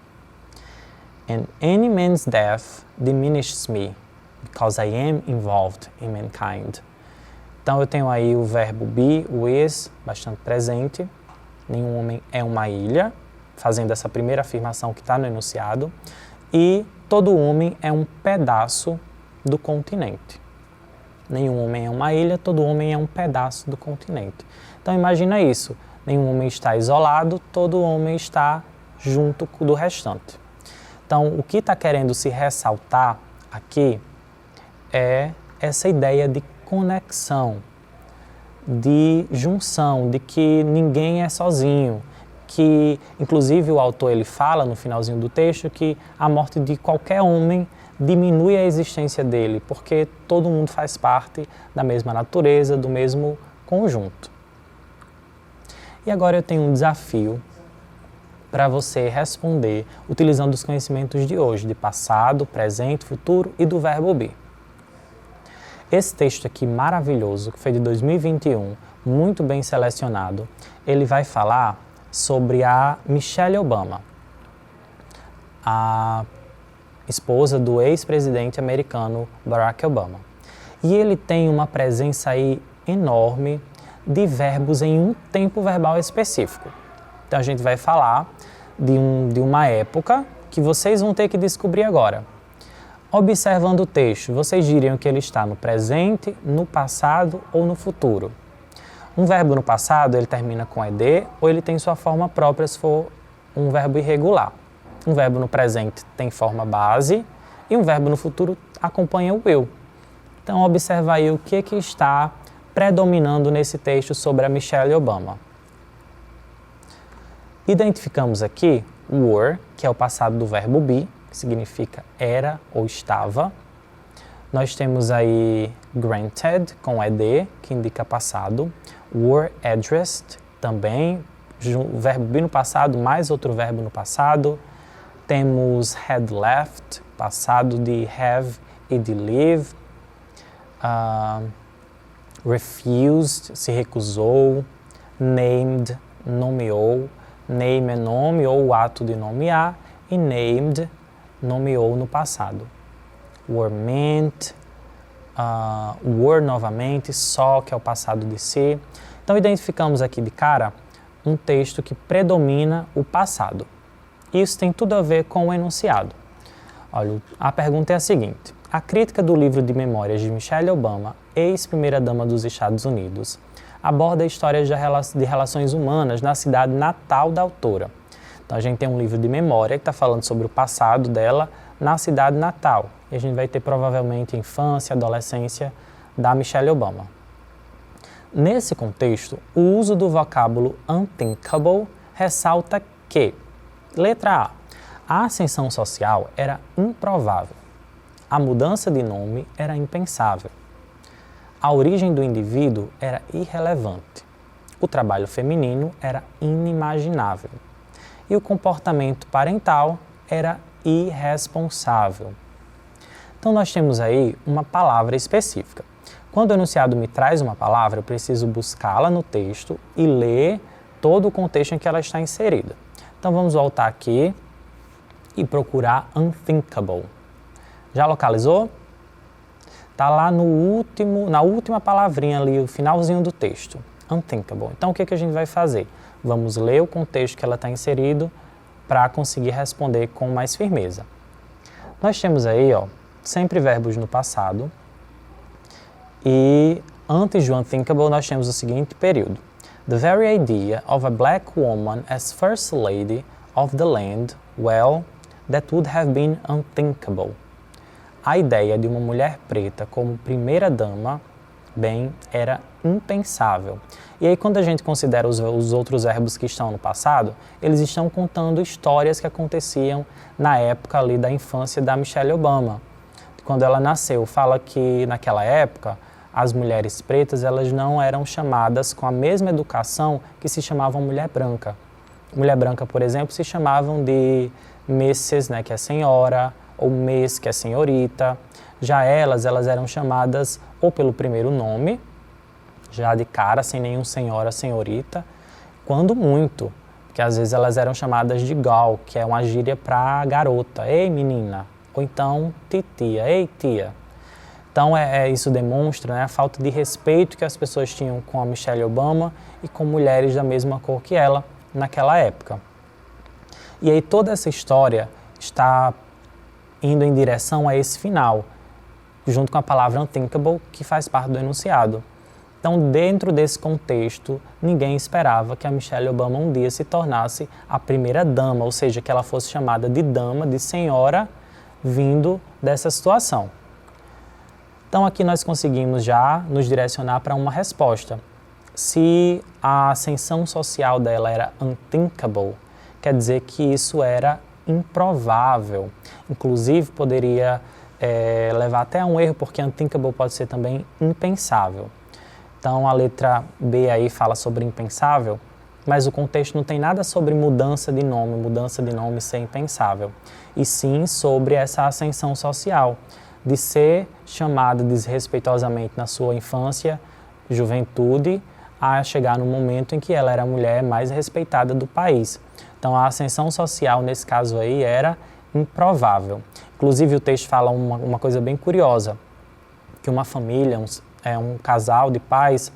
And any man's death diminishes me, because I am involved in mankind. Então eu tenho aí o verbo be, o is, bastante presente. Nenhum homem é uma ilha, fazendo essa primeira afirmação que está no enunciado. E todo homem é um pedaço do continente. Nenhum homem é uma ilha, todo homem é um pedaço do continente. Então imagina isso, nenhum homem está isolado, todo homem está junto do restante. Então o que está querendo se ressaltar aqui é essa ideia de conexão, de junção, de que ninguém é sozinho, que inclusive o autor ele fala no finalzinho do texto que a morte de qualquer homem diminui a existência dele, porque todo mundo faz parte da mesma natureza, do mesmo conjunto. E agora eu tenho um desafio para você responder utilizando os conhecimentos de hoje, de passado, presente, futuro e do verbo be. Esse texto aqui maravilhoso, que foi de 2021, muito bem selecionado, ele vai falar sobre a Michelle Obama, a esposa do ex-presidente americano Barack Obama. E ele tem uma presença aí enorme de verbos em um tempo verbal específico. Então a gente vai falar de uma época que vocês vão ter que descobrir agora. Observando o texto, vocês diriam que ele está no presente, no passado ou no futuro? Um verbo no passado, ele termina com ed ou ele tem sua forma própria se for um verbo irregular. Um verbo no presente tem forma base e um verbo no futuro acompanha o eu. Então, observa aí o que está predominando nesse texto sobre a Michelle Obama. Identificamos aqui o were, que é o passado do verbo be, que significa era ou estava. Nós temos aí granted, com ed, que indica passado. Were addressed, também, o verbo be no passado, mais outro verbo no passado. Temos had left, passado de have e de leave. Refused, se recusou. Named, nomeou. Name é nome ou o ato de nomear. E named, nomeou no passado. Were meant, were novamente, saw, que é o passado de si. Então identificamos aqui de cara um texto que predomina o passado. Isso tem tudo a ver com o enunciado. Olha, a pergunta é a seguinte. A crítica do livro de memórias de Michelle Obama, ex-primeira-dama dos Estados Unidos, aborda histórias de relações humanas na cidade natal da autora. Então a gente tem um livro de memória que está falando sobre o passado dela na cidade natal. E a gente vai ter provavelmente a infância, adolescência da Michelle Obama. Nesse contexto, o uso do vocábulo unthinkable ressalta que letra A. A ascensão social era improvável. A mudança de nome era impensável. A origem do indivíduo era irrelevante. O trabalho feminino era inimaginável. E o comportamento parental era irresponsável. Então nós temos aí uma palavra específica. Quando o enunciado me traz uma palavra, eu preciso buscá-la no texto e ler todo o contexto em que ela está inserida. Então vamos voltar aqui e procurar unthinkable. Já localizou? Está lá na última palavrinha ali, o finalzinho do texto. Unthinkable. Então o que a gente vai fazer? Vamos ler o contexto que ela está inserido para conseguir responder com mais firmeza. Nós temos aí, sempre verbos no passado, e antes do unthinkable nós temos o seguinte período. The very idea of a black woman as first lady of the land, well, that would have been unthinkable. A ideia de uma mulher preta como primeira dama, bem, era impensável. E aí quando a gente considera os outros verbos que estão no passado, eles estão contando histórias que aconteciam na época ali da infância da Michelle Obama. Quando ela nasceu, fala que naquela época as mulheres pretas elas não eram chamadas com a mesma educação que se chamavam mulher branca. Mulher branca, por exemplo, se chamavam de Mrs., né, que é senhora, ou Miss, que é senhorita. Já elas eram chamadas ou pelo primeiro nome, já de cara, sem nenhum senhora, senhorita, quando muito, porque às vezes elas eram chamadas de gal, que é uma gíria para garota, ei menina, ou então titia, ei tia. Então isso demonstra, né, a falta de respeito que as pessoas tinham com a Michelle Obama e com mulheres da mesma cor que ela naquela época. E aí toda essa história está indo em direção a esse final, junto com a palavra unthinkable, que faz parte do enunciado. Então, dentro desse contexto, ninguém esperava que a Michelle Obama um dia se tornasse a primeira dama, ou seja, que ela fosse chamada de dama, de senhora, vindo dessa situação. Então, aqui nós conseguimos já nos direcionar para uma resposta. Se a ascensão social dela era unthinkable, quer dizer que isso era improvável. Inclusive, poderia levar até a um erro, porque unthinkable pode ser também impensável. Então, a letra B aí fala sobre impensável, mas o contexto não tem nada sobre mudança de nome ser impensável, e sim sobre essa ascensão social, de ser chamada desrespeitosamente na sua infância, juventude, a chegar no momento em que ela era a mulher mais respeitada do país. Então, a ascensão social, nesse caso aí, era improvável. Inclusive, o texto fala uma coisa bem curiosa, que uma família, um casal de pais,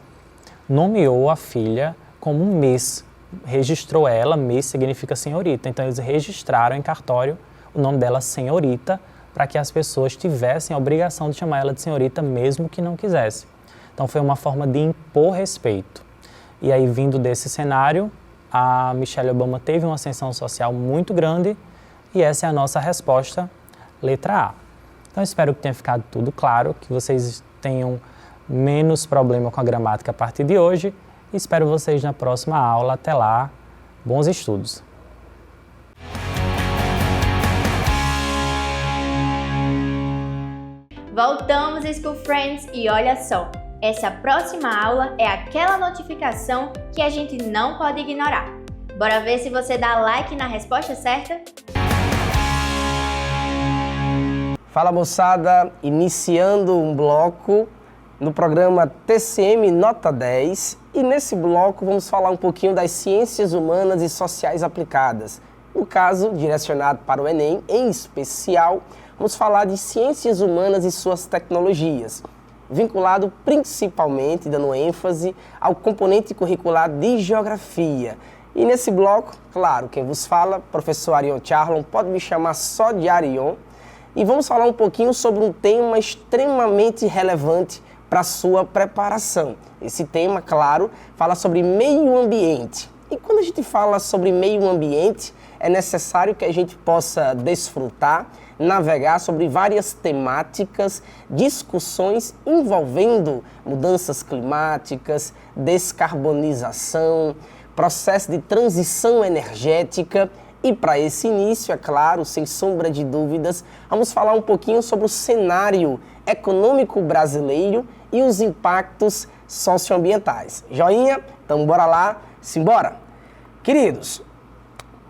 nomeou a filha como Miss, registrou ela, Miss significa senhorita, então eles registraram em cartório o nome dela senhorita, para que as pessoas tivessem a obrigação de chamar ela de senhorita, mesmo que não quisesse. Então foi uma forma de impor respeito. E aí, vindo desse cenário, a Michelle Obama teve uma ascensão social muito grande, e essa é a nossa resposta, letra A. Então espero que tenha ficado tudo claro, que vocês tenham menos problema com a gramática a partir de hoje, e espero vocês na próxima aula. Até lá, bons estudos! Voltamos, School Friends, e olha só, essa próxima aula é aquela notificação que a gente não pode ignorar. Bora ver se você dá like na resposta certa? Fala moçada, iniciando um bloco no programa TCM Nota 10, e nesse bloco vamos falar um pouquinho das ciências humanas e sociais aplicadas. No caso, direcionado para o Enem, em especial, vamos falar de ciências humanas e suas tecnologias, vinculado principalmente, dando ênfase ao componente curricular de Geografia. E nesse bloco, claro, quem vos fala, professor Arion Charlon, pode me chamar só de Arion, e vamos falar um pouquinho sobre um tema extremamente relevante para a sua preparação. Esse tema, claro, fala sobre meio ambiente. E quando a gente fala sobre meio ambiente, é necessário que a gente possa desfrutar, navegar sobre várias temáticas, discussões envolvendo mudanças climáticas, descarbonização, processo de transição energética. E para esse início, é claro, sem sombra de dúvidas, vamos falar um pouquinho sobre o cenário econômico brasileiro e os impactos socioambientais. Joinha? Então bora lá, simbora! Queridos,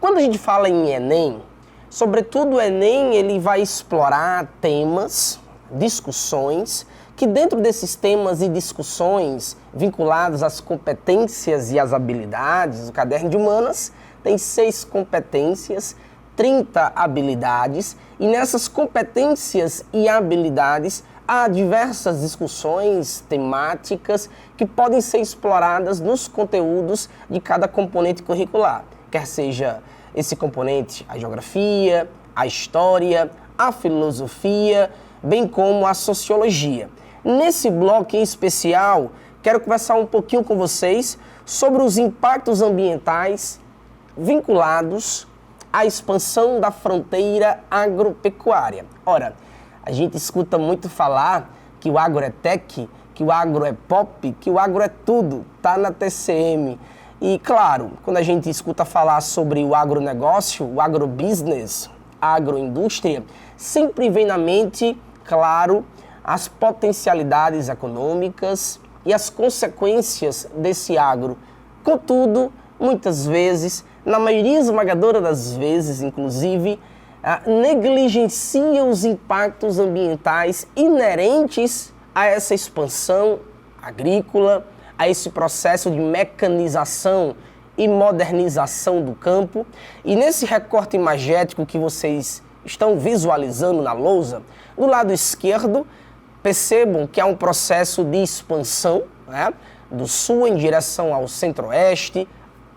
quando a gente fala em Enem, sobretudo o Enem ele vai explorar temas, discussões, que dentro desses temas e discussões vinculados às competências e às habilidades, o caderno de humanas tem 6 competências, 30 habilidades, e nessas competências e habilidades há diversas discussões temáticas que podem ser exploradas nos conteúdos de cada componente curricular. quer seja esse componente, a geografia, a história, a filosofia, bem como a sociologia. Nesse bloco em especial, quero conversar um pouquinho com vocês sobre os impactos ambientais vinculados à expansão da fronteira agropecuária. Ora, a gente escuta muito falar que o agro é tech, que o agro é pop, que o agro é tudo, tá na TCM. E claro, quando a gente escuta falar sobre o agronegócio, o agrobusiness, a agroindústria, sempre vem na mente, claro, as potencialidades econômicas e as consequências desse agro. Contudo, muitas vezes, na maioria esmagadora das vezes, inclusive, negligencia os impactos ambientais inerentes a essa expansão agrícola, a esse processo de mecanização e modernização do campo. E nesse recorte imagético que vocês estão visualizando na lousa, do lado esquerdo, percebam que há um processo de expansão, né, do sul em direção ao centro-oeste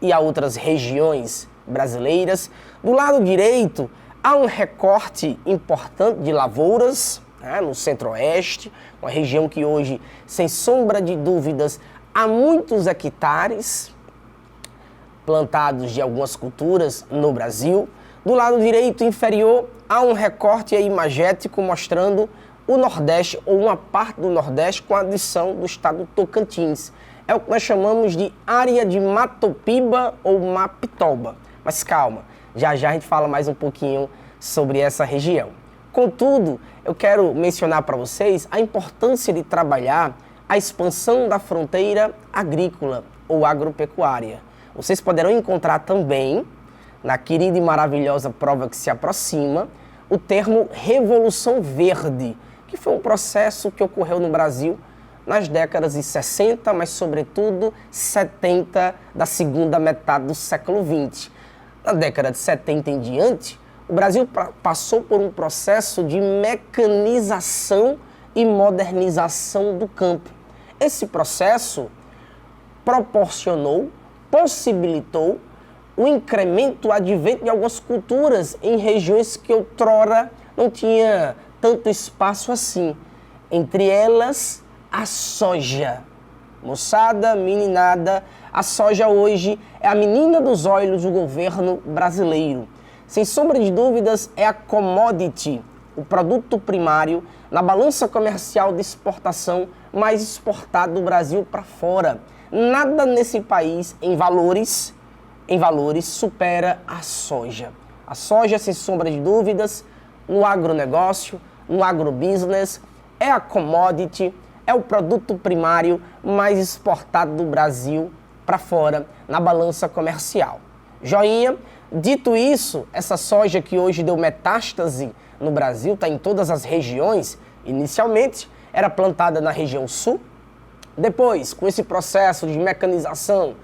e a outras regiões brasileiras. Do lado direito, há um recorte importante de lavouras, né, no centro-oeste, uma região que hoje, sem sombra de dúvidas, há muitos hectares plantados de algumas culturas no Brasil. Do lado direito inferior, há um recorte imagético mostrando o Nordeste, ou uma parte do Nordeste, com a adição do estado do Tocantins. É o que nós chamamos de área de Matopiba ou Mapitoba. Mas calma, já já a gente fala mais um pouquinho sobre essa região. Contudo, eu quero mencionar para vocês a importância de trabalhar a expansão da fronteira agrícola ou agropecuária. Vocês poderão encontrar também, na querida e maravilhosa prova que se aproxima, o termo Revolução Verde, que foi um processo que ocorreu no Brasil nas décadas de 60, mas sobretudo 70 da segunda metade do século 20. Na década de 70 em diante, o Brasil passou por um processo de mecanização e modernização do campo. Esse processo proporcionou, possibilitou o incremento advento de algumas culturas em regiões que outrora não tinha tanto espaço assim. Entre elas, a soja. Moçada, meninada, a soja hoje é a menina dos olhos do governo brasileiro. Sem sombra de dúvidas, é a commodity, o produto primário na balança comercial de exportação mais exportado do Brasil para fora. Nada nesse país, em valores, supera a soja. A soja, sem sombra de dúvidas, no agronegócio, no agrobusiness, é a commodity, é o produto primário mais exportado do Brasil para fora, na balança comercial. Joinha? Dito isso, essa soja que hoje deu metástase no Brasil, está em todas as regiões, inicialmente era plantada na região sul, depois, com esse processo de mecanização,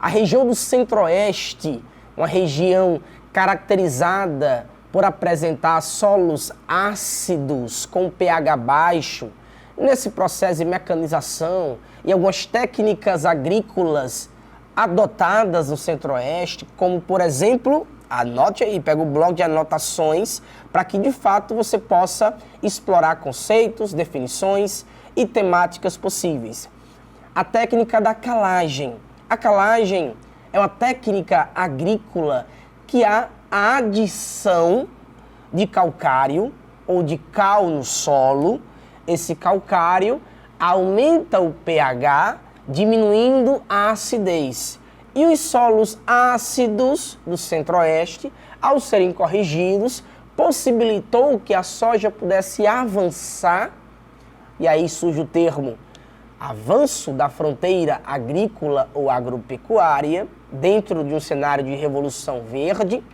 a região do centro-oeste, uma região caracterizada por apresentar solos ácidos com pH baixo, nesse processo de mecanização e algumas técnicas agrícolas adotadas no centro-oeste, como por exemplo, anote aí, pega o bloco de anotações para que de fato você possa explorar conceitos, definições e temáticas possíveis. A técnica da calagem. A calagem é uma técnica agrícola que há a adição de calcário ou de cal no solo. Esse calcário aumenta o pH, diminuindo a acidez. E os solos ácidos do centro-oeste, ao serem corrigidos, possibilitou que a soja pudesse avançar, e aí surge o termo avanço da fronteira agrícola ou agropecuária, dentro de um cenário de revolução verde.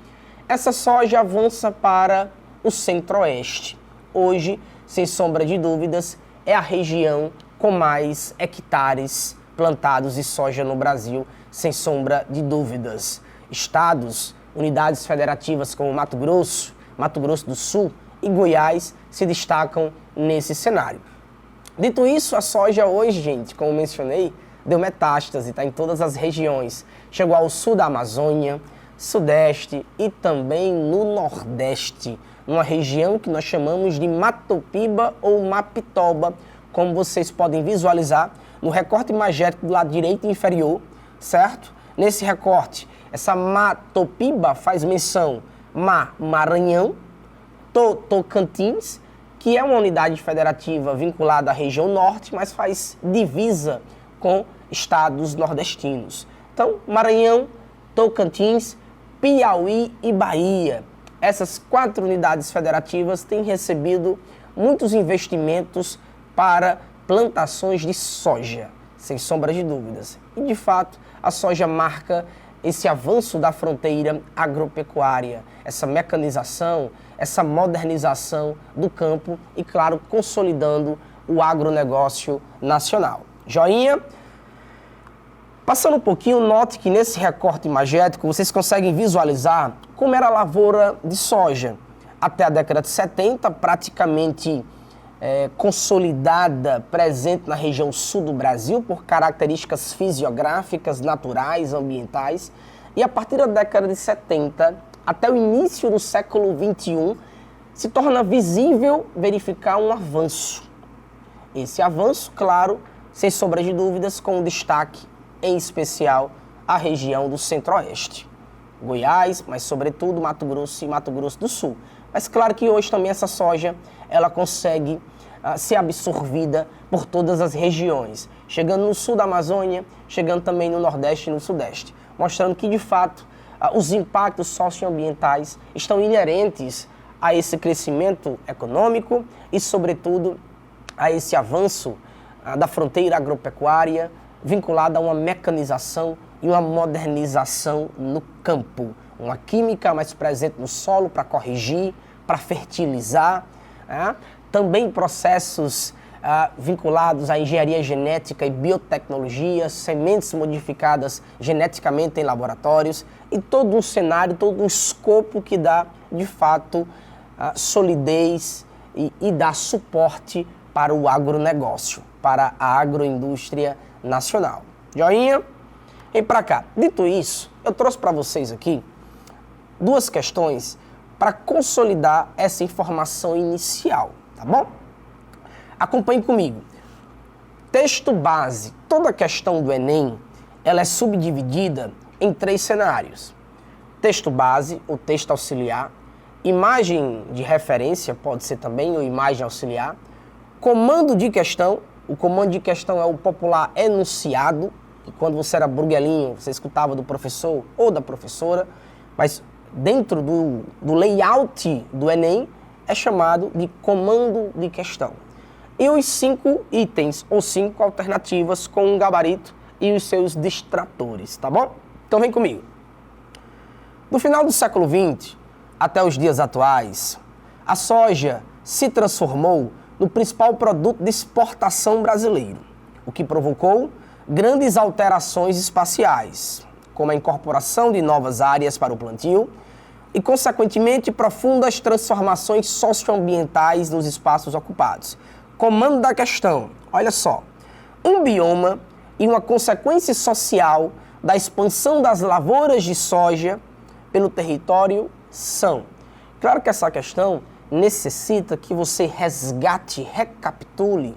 Essa soja avança para o centro-oeste. Hoje, sem sombra de dúvidas, é a região com mais hectares plantados de soja no Brasil, sem sombra de dúvidas. Estados, unidades federativas como Mato Grosso do Sul e Goiás se destacam nesse cenário. Dito isso, a soja hoje, gente, como mencionei, deu metástase, está em todas as regiões. Chegou ao sul da Amazônia, Sudeste e também no Nordeste, numa região que nós chamamos de Matopiba ou Mapitoba, como vocês podem visualizar no recorte imagético do lado direito inferior, certo? Nesse recorte, essa Matopiba faz menção Maranhão, Tocantins, que é uma unidade federativa vinculada à região norte, mas faz divisa com estados nordestinos. Então, Maranhão, Tocantins, Piauí e Bahia. Essas 4 unidades federativas têm recebido muitos investimentos para plantações de soja, sem sombra de dúvidas. E, de fato, a soja marca esse avanço da fronteira agropecuária, essa mecanização, essa modernização do campo e, claro, consolidando o agronegócio nacional. Joinha? Passando um pouquinho, note que nesse recorte imagético vocês conseguem visualizar como era a lavoura de soja. Até a década de 70, praticamente consolidada, presente na região sul do Brasil por características fisiográficas, naturais, ambientais. E a partir da década de 70, até o início do século XXI, se torna visível verificar um avanço. Esse avanço, claro, sem sombra de dúvidas, com destaque, em especial, a região do Centro-Oeste. Goiás, mas sobretudo Mato Grosso e Mato Grosso do Sul. Mas claro que hoje também essa soja, ela consegue ser absorvida por todas as regiões, chegando no sul da Amazônia, chegando também no Nordeste e no Sudeste, mostrando que, de fato, os impactos socioambientais estão inerentes a esse crescimento econômico e, sobretudo, a esse avanço da fronteira agropecuária vinculada a uma mecanização e uma modernização no campo. Uma química mais presente no solo para corrigir, para fertilizar, também processos vinculados à engenharia genética e biotecnologia, sementes modificadas geneticamente em laboratórios e todo um cenário, todo um escopo que dá, de fato, solidez e dá suporte para o agronegócio, para a agroindústria nacional. Joinha? E para cá. Dito isso, eu trouxe para vocês aqui 2 questões para consolidar essa informação inicial, tá bom? Acompanhe comigo. Texto base. Toda questão do Enem, ela é subdividida em 3 cenários. Texto base, ou texto auxiliar, imagem de referência, pode ser também, ou imagem auxiliar, comando de questão. O comando de questão é o popular enunciado, que quando você era burguelinho, você escutava do professor ou da professora, mas dentro do layout do Enem é chamado de comando de questão. E os 5 itens, ou 5 alternativas com um gabarito e os seus distratores, tá bom? Então vem comigo. No final do século XX, até os dias atuais, a soja se transformou no principal produto de exportação brasileiro, o que provocou grandes alterações espaciais, como a incorporação de novas áreas para o plantio e, consequentemente, profundas transformações socioambientais nos espaços ocupados. Comando da questão, olha só, um bioma e uma consequência social da expansão das lavouras de soja pelo território são. Claro que essa questão necessita que você resgate, recapitule,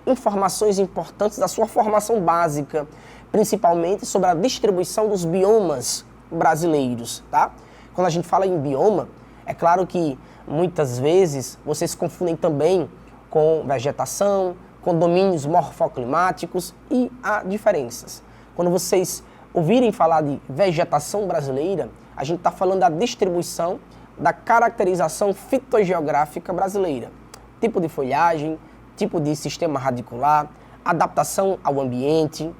informações importantes da sua formação básica, principalmente sobre a distribuição dos biomas brasileiros, tá? Quando a gente fala em bioma, é claro que muitas vezes vocês confundem também com vegetação, com domínios morfoclimáticos e há diferenças. Quando vocês ouvirem falar de vegetação brasileira, a gente está falando da distribuição, da caracterização fitogeográfica brasileira. Tipo de folhagem, tipo de sistema radicular, adaptação ao ambiente,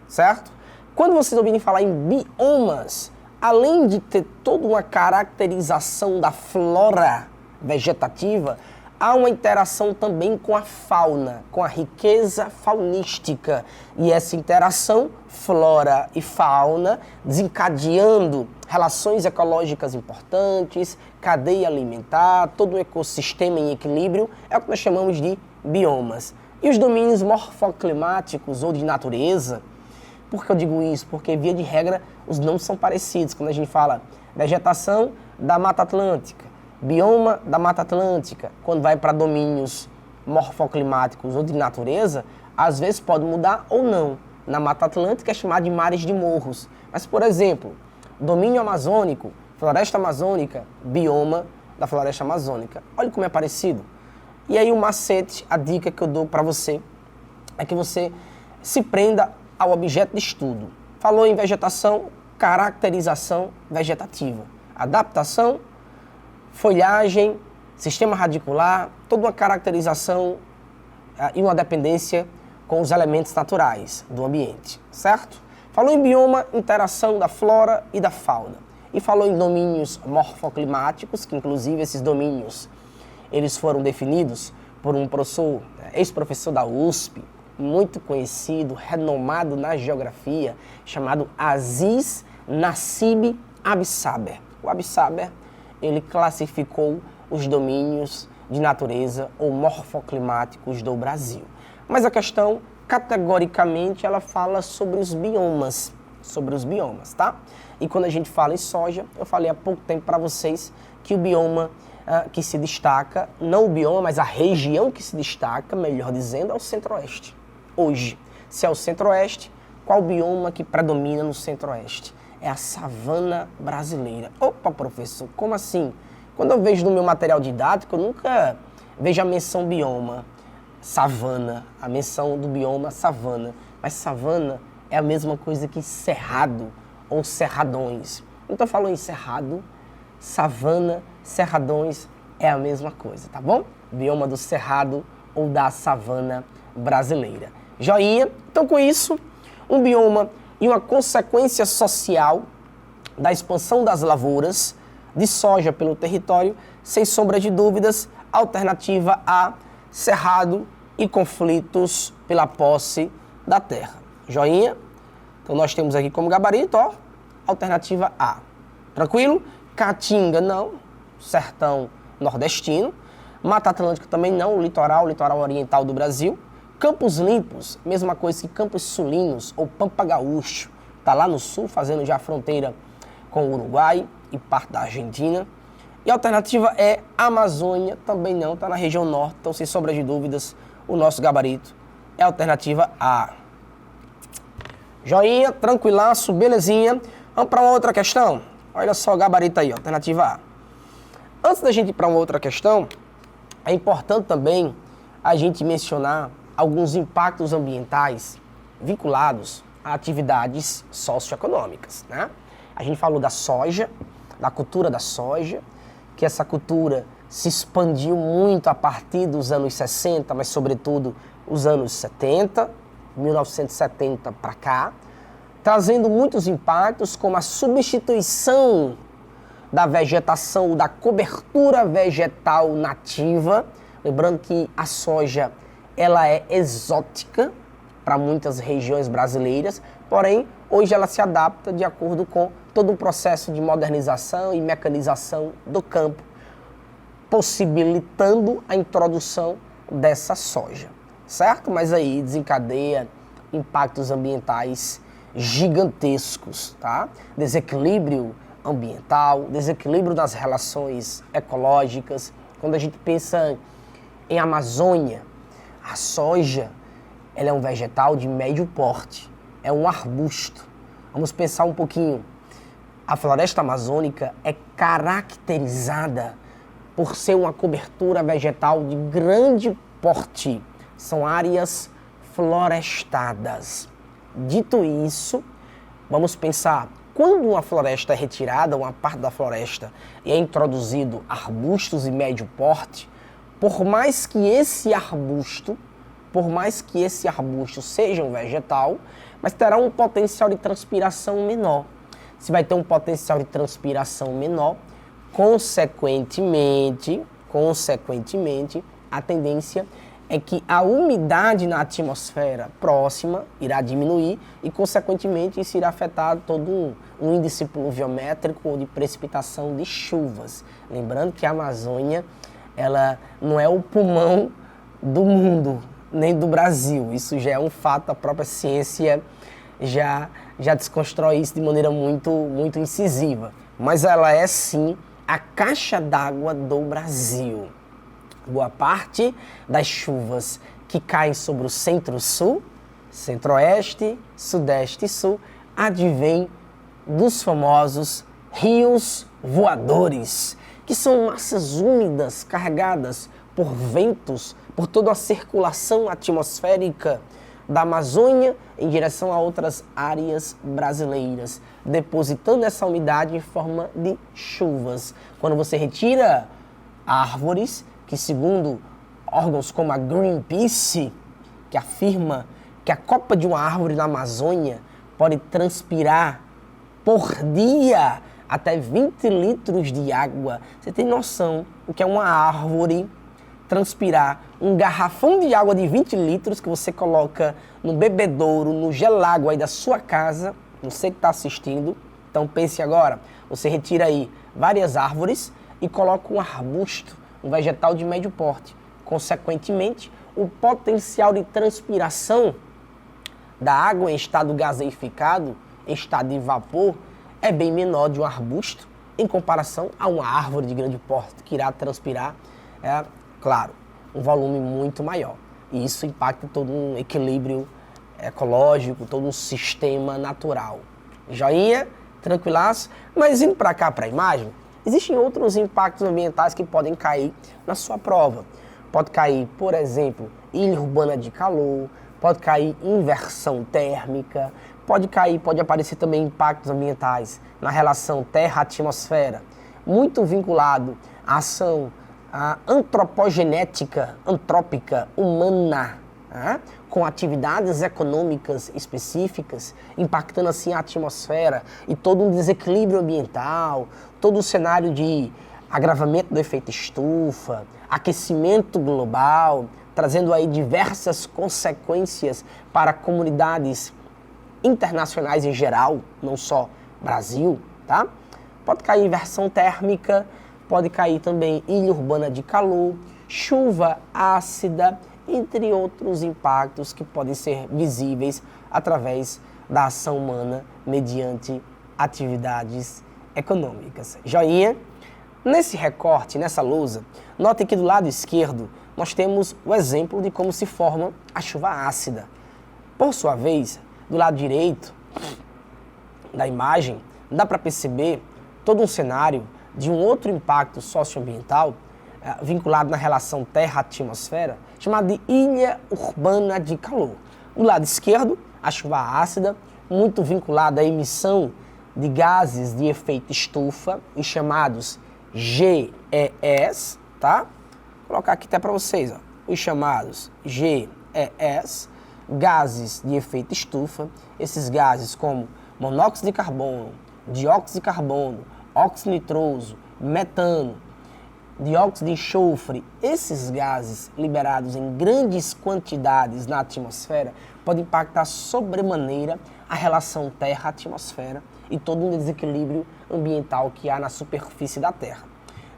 certo? Quando vocês ouvirem falar em biomas, além de ter toda uma caracterização da flora vegetativa, há uma interação também com a fauna, com a riqueza faunística. E essa interação, flora e fauna, desencadeando relações ecológicas importantes, cadeia alimentar, todo um ecossistema em equilíbrio, é o que nós chamamos de biomas. E os domínios morfoclimáticos ou de natureza, Por que eu digo isso? Porque, via de regra, os nomes são parecidos. Quando a gente fala vegetação da Mata Atlântica, bioma da Mata Atlântica, quando vai para domínios morfoclimáticos ou de natureza, às vezes pode mudar ou não. Na Mata Atlântica é chamado de mares de morros. Mas, por exemplo, domínio amazônico, floresta amazônica, bioma da floresta amazônica. Olha como é parecido. E aí o macete, a dica que eu dou para você, é que você se prenda ao objeto de estudo. Falou em vegetação, caracterização vegetativa. Adaptação, folhagem, sistema radicular, toda uma caracterização e uma dependência com os elementos naturais do ambiente, certo? Falou em bioma, interação da flora e da fauna. E falou em domínios morfoclimáticos, que inclusive esses domínios, eles foram definidos por um professor, ex-professor da USP, muito conhecido, renomado na geografia, chamado Aziz Nassib Absaber. O Absaber, ele classificou os domínios de natureza ou morfoclimáticos do Brasil. Mas a questão, categoricamente, ela fala sobre os biomas, tá? E quando a gente fala em soja, eu falei há pouco tempo para vocês que o bioma que se destaca, não o bioma, mas a região que se destaca, melhor dizendo, é o Centro-Oeste. Hoje, se é o Centro-Oeste, qual bioma que predomina no Centro-Oeste? É a savana brasileira. Opa, professor, como assim? Quando eu vejo no meu material didático, eu nunca vejo a menção bioma, savana, a menção do bioma savana. Mas savana é a mesma coisa que cerrado ou cerradões. Então falou em cerrado, savana, cerradões é a mesma coisa, tá bom? Bioma do cerrado ou da savana brasileira. Joinha? Então com isso, um bioma e uma consequência social da expansão das lavouras de soja pelo território, sem sombra de dúvidas, alternativa A, cerrado e conflitos pela posse da terra. Joinha? Então nós temos aqui como gabarito, ó, alternativa A. Tranquilo? Caatinga não, sertão nordestino. Mata Atlântica também não, litoral oriental do Brasil. Campos Limpos, mesma coisa que Campos Sulinos ou Pampa Gaúcho, está lá no sul, fazendo já a fronteira com o Uruguai e parte da Argentina. E a alternativa é Amazônia, também não, está na região norte, então sem sombra de dúvidas, o nosso gabarito é a alternativa A. Joinha, tranquilaço, belezinha. Vamos para uma outra questão? Olha só o gabarito aí, alternativa A. Antes da gente ir para uma outra questão, é importante também a gente mencionar alguns impactos ambientais vinculados a atividades socioeconômicas, né? A gente falou da soja, da cultura da soja, que essa cultura se expandiu muito a partir dos anos 60, mas sobretudo os anos 70, 1970 para cá, trazendo muitos impactos como a substituição da vegetação, da cobertura vegetal nativa. Lembrando que a soja ela é exótica para muitas regiões brasileiras, porém hoje ela se adapta de acordo com todo um processo de modernização e mecanização do campo, possibilitando a introdução dessa soja, certo? Mas aí desencadeia impactos ambientais gigantescos, tá? Desequilíbrio ambiental, desequilíbrio das relações ecológicas. Quando a gente pensa em Amazônia, a soja, ela é um vegetal de médio porte, é um arbusto. Vamos pensar um pouquinho. A floresta amazônica é caracterizada por ser uma cobertura vegetal de grande porte. São áreas florestadas. Dito isso, vamos pensar, quando uma floresta é retirada, uma parte da floresta, e é introduzido arbustos de médio porte, por mais que esse arbusto seja um vegetal, mas terá um potencial de transpiração menor. Se vai ter um potencial de transpiração menor, consequentemente, a tendência é que a umidade na atmosfera próxima irá diminuir e, consequentemente, isso irá afetar todo um índice pluviométrico ou de precipitação de chuvas. Lembrando que a Amazônia, ela não é o pulmão do mundo, nem do Brasil. Isso já é um fato, a própria ciência já desconstrói isso de maneira muito incisiva. Mas ela é sim a caixa d'água do Brasil. Boa parte das chuvas que caem sobre o centro-sul, centro-oeste, sudeste e sul, advém dos famosos rios voadores, que são massas úmidas carregadas por ventos, por toda a circulação atmosférica da Amazônia em direção a outras áreas brasileiras, depositando essa umidade em forma de chuvas. Quando você retira árvores, que segundo órgãos como a Greenpeace, que afirma que a copa de uma árvore na Amazônia pode transpirar por dia até 20 litros de água. Você tem noção do que é uma árvore transpirar um garrafão de água de 20 litros que você coloca no bebedouro, no gelágua aí da sua casa, você que está assistindo. Então pense agora, você retira aí várias árvores e coloca um arbusto, um vegetal de médio porte. Consequentemente, o potencial de transpiração da água em estado gaseificado, em estado de vapor, é bem menor de um arbusto em comparação a uma árvore de grande porte, que irá transpirar, claro, um volume muito maior. E isso impacta todo um equilíbrio ecológico, todo um sistema natural. Joinha? Tranquilaço? Mas indo para cá, para a imagem, existem outros impactos ambientais que podem cair na sua prova. Pode cair, por exemplo, ilha urbana de calor, pode cair inversão térmica, pode aparecer também impactos ambientais na relação terra-atmosfera, muito vinculado à ação antropogenética, antrópica, humana, com atividades econômicas específicas, impactando assim a atmosfera e todo um desequilíbrio ambiental, todo um cenário de agravamento do efeito estufa, aquecimento global, trazendo aí diversas consequências para comunidades internacionais em geral, não só Brasil, tá? Pode cair inversão térmica, pode cair também ilha urbana de calor, chuva ácida, entre outros impactos que podem ser visíveis através da ação humana mediante atividades econômicas. Joinha? Nesse recorte, nessa lousa, notem que do lado esquerdo nós temos o exemplo de como se forma a chuva ácida. Por sua vez, do lado direito da imagem, dá para perceber todo um cenário de um outro impacto socioambiental vinculado na relação terra-atmosfera, chamado de ilha urbana de calor. Do lado esquerdo, a chuva ácida, muito vinculada à emissão de gases de efeito estufa, os chamados GES, tá? Vou colocar aqui até para vocês, ó, os chamados GES, gases de efeito estufa, esses gases como monóxido de carbono, dióxido de carbono, óxido nitroso, metano, dióxido de enxofre, esses gases liberados em grandes quantidades na atmosfera podem impactar sobremaneira a relação terra-atmosfera e todo um desequilíbrio ambiental que há na superfície da Terra.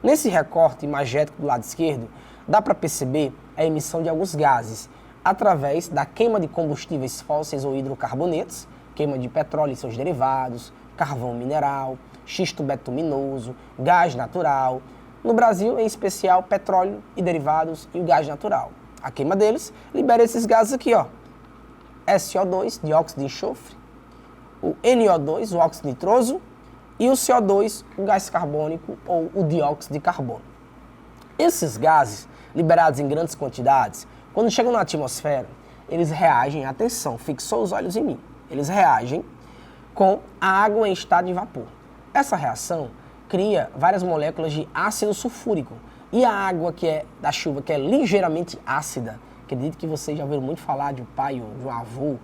Nesse recorte imagético do lado esquerdo, dá para perceber a emissão de alguns gases através da queima de combustíveis fósseis ou hidrocarbonetos, queima de petróleo e seus derivados, carvão mineral, xisto betuminoso, gás natural. No Brasil, em especial, petróleo e derivados e o gás natural. A queima deles libera esses gases aqui, ó. SO2, dióxido de enxofre, o NO2, o óxido nitroso, e o CO2, o gás carbônico ou o dióxido de carbono. Esses gases, liberados em grandes quantidades, quando chegam na atmosfera, eles reagem, atenção, fixou os olhos em mim, eles reagem com a água em estado de vapor. Essa reação cria várias moléculas de ácido sulfúrico. E a água da chuva, que é ligeiramente ácida, acredito que vocês já ouviram muito falar de um pai ou de um avô,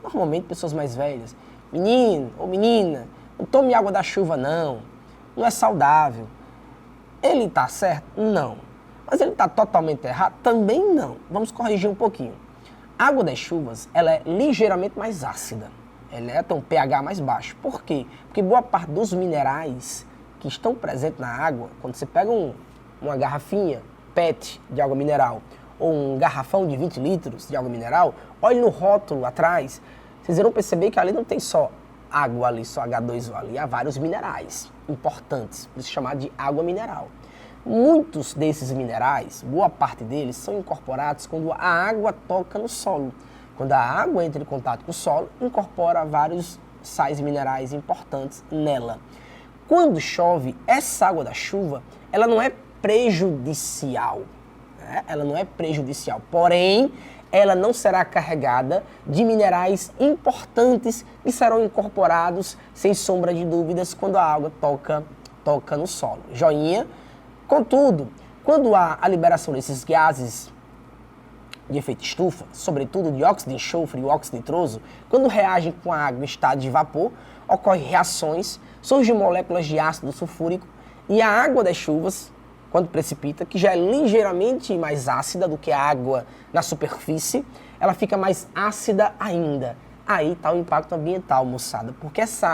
normalmente pessoas mais velhas. Menino ou menina, não tome água da chuva não é saudável. Ele está certo? Não. Mas ele está totalmente errado? Também não. Vamos corrigir um pouquinho. A água das chuvas, ela é ligeiramente mais ácida. Ela tem um pH mais baixo. Por quê? Porque boa parte dos minerais que estão presentes na água, quando você pega uma garrafinha PET de água mineral ou um garrafão de 20 litros de água mineral, olhe no rótulo atrás, vocês irão perceber que ali não tem só água ali, só H2O ali, há vários minerais importantes, por isso chamado de água mineral. Muitos desses minerais, boa parte deles, são incorporados quando a água toca no solo. Quando a água entra em contato com o solo, incorpora vários sais minerais importantes nela. Quando chove, essa água da chuva, ela não é prejudicial, né? Ela não é prejudicial, porém, ela não será carregada de minerais importantes que serão incorporados, sem sombra de dúvidas, quando a água toca no solo. Joinha? Contudo, quando há a liberação desses gases de efeito estufa, sobretudo dióxido de enxofre e o óxido nitroso, quando reagem com a água em estado de vapor, ocorrem reações, surgem moléculas de ácido sulfúrico e a água das chuvas, quando precipita, que já é ligeiramente mais ácida do que a água na superfície, ela fica mais ácida ainda. Aí está o impacto ambiental, moçada, porque essa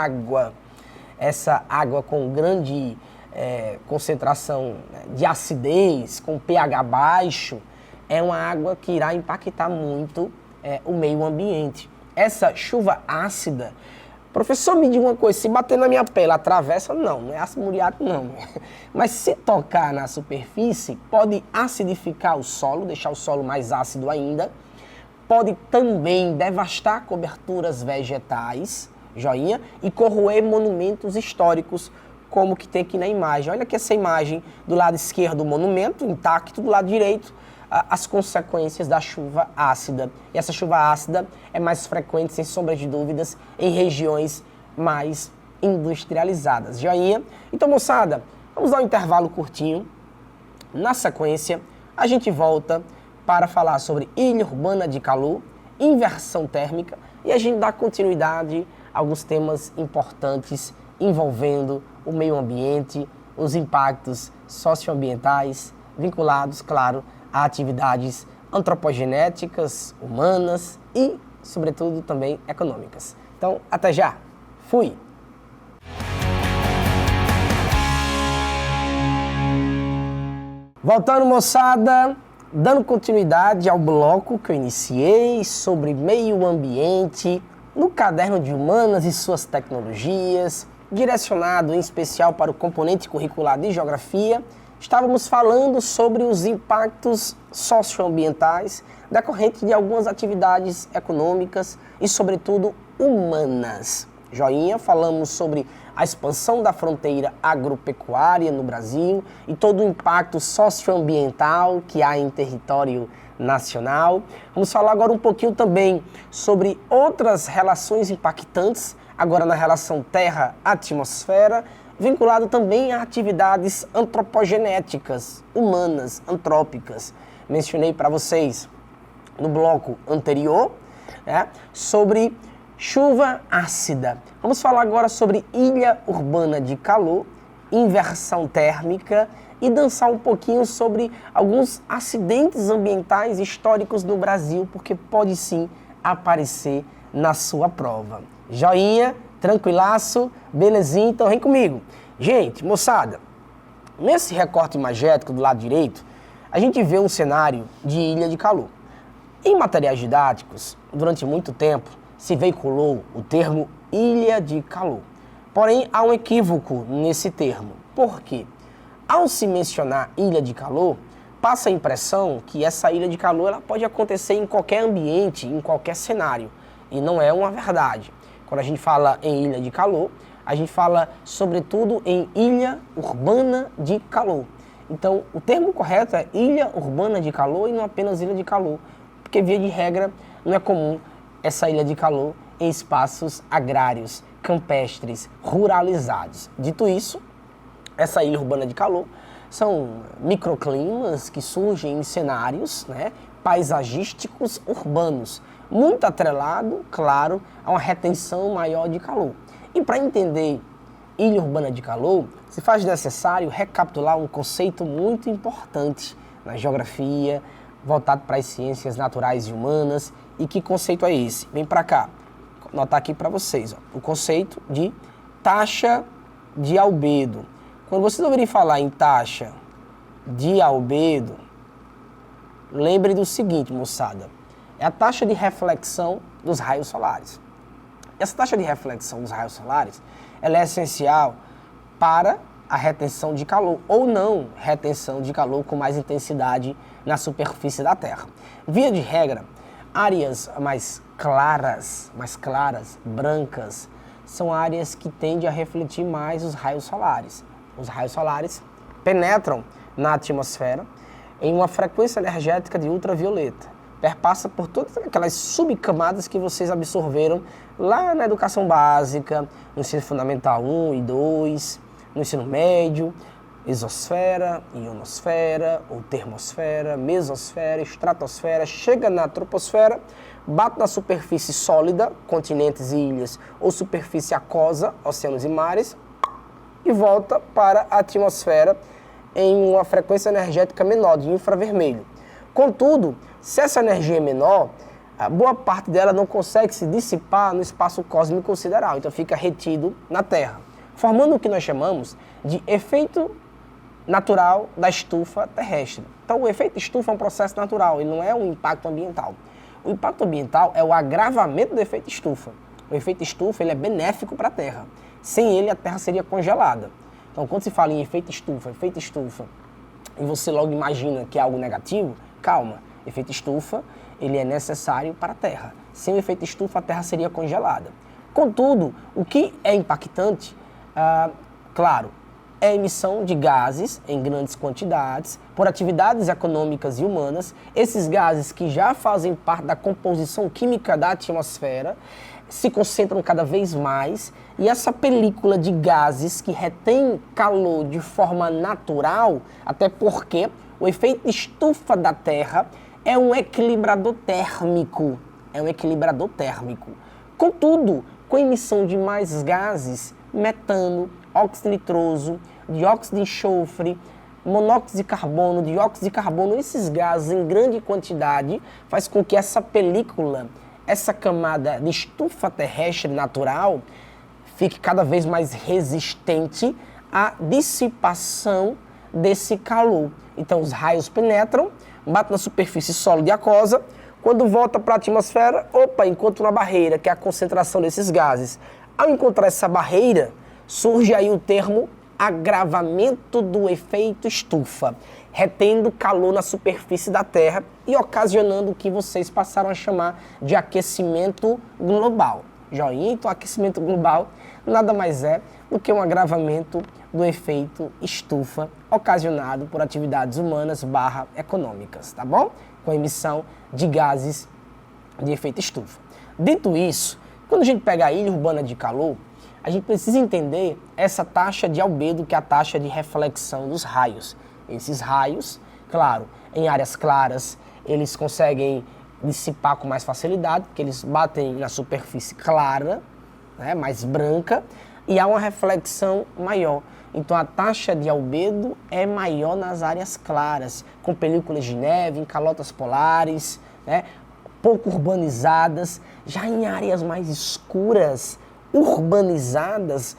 água com grande concentração de acidez, com pH baixo, é uma água que irá impactar muito o meio ambiente. Essa chuva ácida, professor, me diga uma coisa, se bater na minha pele, atravessa? Não é ácido muriático não. Mas se tocar na superfície, pode acidificar o solo, deixar o solo mais ácido ainda, pode também devastar coberturas vegetais, joinha, e corroer monumentos históricos, como que tem aqui na imagem. Olha aqui essa imagem do lado esquerdo do monumento, intacto, do lado direito, as consequências da chuva ácida. E essa chuva ácida é mais frequente, sem sombra de dúvidas, em regiões mais industrializadas. Joinha? Então, moçada, vamos dar um intervalo curtinho. Na sequência, a gente volta para falar sobre ilha urbana de calor, inversão térmica, e a gente dá continuidade a alguns temas importantes envolvendo o meio ambiente, os impactos socioambientais vinculados, claro, a atividades antropogenéticas, humanas e, sobretudo, também econômicas. Então, até já! Fui! Voltando, moçada, dando continuidade ao bloco que eu iniciei sobre meio ambiente no caderno de humanas e suas tecnologias, direcionado em especial para o componente curricular de geografia, estávamos falando sobre os impactos socioambientais decorrentes de algumas atividades econômicas e, sobretudo, humanas. Joinha, falamos sobre a expansão da fronteira agropecuária no Brasil e todo o impacto socioambiental que há em território nacional. Vamos falar agora um pouquinho também sobre outras relações impactantes, agora na relação terra-atmosfera, vinculado também a atividades antropogenéticas, humanas, antrópicas. Mencionei para vocês no bloco anterior, sobre chuva ácida. Vamos falar agora sobre ilha urbana de calor, inversão térmica e dançar um pouquinho sobre alguns acidentes ambientais históricos no Brasil, porque pode sim aparecer na sua prova. Joinha? Tranquilaço? Belezinha? Então vem comigo. Gente, moçada, nesse recorte imagético do lado direito, a gente vê um cenário de ilha de calor. Em materiais didáticos, durante muito tempo, se veiculou o termo ilha de calor. Porém, há um equívoco nesse termo. Por quê? Ao se mencionar ilha de calor, passa a impressão que essa ilha de calor ela pode acontecer em qualquer ambiente, em qualquer cenário. E não é uma verdade. Quando a gente fala em ilha de calor, a gente fala sobretudo em ilha urbana de calor. Então, o termo correto é ilha urbana de calor e não apenas ilha de calor, porque via de regra não é comum essa ilha de calor em espaços agrários, campestres, ruralizados. Dito isso, essa ilha urbana de calor são microclimas que surgem em cenários paisagísticos urbanos, muito atrelado, claro, a uma retenção maior de calor. E para entender ilha urbana de calor, se faz necessário recapitular um conceito muito importante na geografia, voltado para as ciências naturais e humanas. E que conceito é esse? Vem para cá, vou anotar aqui para vocês. O conceito de taxa de albedo. Quando vocês ouvirem falar em taxa de albedo, lembre do seguinte, moçada. É a taxa de reflexão dos raios solares. Essa taxa de reflexão dos raios solares, ela é essencial para a retenção de calor, ou não retenção de calor com mais intensidade na superfície da Terra. Via de regra, áreas mais claras, brancas, são áreas que tendem a refletir mais os raios solares. Os raios solares penetram na atmosfera em uma frequência energética de ultravioleta. Perpassa por todas aquelas subcamadas que vocês absorveram lá na educação básica, no ensino fundamental 1 e 2, no ensino médio, exosfera, ionosfera, ou termosfera, mesosfera, estratosfera, chega na troposfera, bate na superfície sólida, continentes e ilhas, ou superfície aquosa, oceanos e mares, e volta para a atmosfera em uma frequência energética menor, de infravermelho. Contudo, se essa energia é menor, a boa parte dela não consegue se dissipar no espaço cósmico sideral, então fica retido na Terra, formando o que nós chamamos de efeito natural da estufa terrestre. Então, o efeito estufa é um processo natural, ele não é um impacto ambiental. O impacto ambiental é o agravamento do efeito estufa. O efeito estufa ele é benéfico para a Terra. Sem ele, a Terra seria congelada. Então, quando se fala em efeito estufa, e você logo imagina que é algo negativo, calma. Efeito estufa, ele é necessário para a Terra. Sem o efeito estufa, a Terra seria congelada. Contudo, o que é impactante, claro, é a emissão de gases em grandes quantidades por atividades econômicas e humanas. Esses gases que já fazem parte da composição química da atmosfera se concentram cada vez mais e essa película de gases que retém calor de forma natural, até porque o efeito estufa da Terra é um equilibrador térmico. Contudo, com a emissão de mais gases, metano, óxido nitroso, dióxido de enxofre, monóxido de carbono, dióxido de carbono, esses gases em grande quantidade faz com que essa película, essa camada de estufa terrestre natural, fique cada vez mais resistente à dissipação desse calor. Então os raios penetram, batem na superfície sólida e aquosa, quando volta para a atmosfera, encontra uma barreira, que é a concentração desses gases. Ao encontrar essa barreira, surge aí o termo agravamento do efeito estufa, retendo calor na superfície da Terra e ocasionando o que vocês passaram a chamar de aquecimento global. Joinha, então aquecimento global nada mais é do que um agravamento do efeito estufa ocasionado por atividades humanas / econômicas, tá bom? Com a emissão de gases de efeito estufa. Dito isso, quando a gente pega a ilha urbana de calor, a gente precisa entender essa taxa de albedo, que é a taxa de reflexão dos raios. Esses raios, claro, em áreas claras, eles conseguem dissipar com mais facilidade, porque eles batem na superfície clara, né, mais branca, e há uma reflexão maior. Então a taxa de albedo é maior nas áreas claras, com películas de neve, em calotas polares, né, pouco urbanizadas. Já em áreas mais escuras, urbanizadas,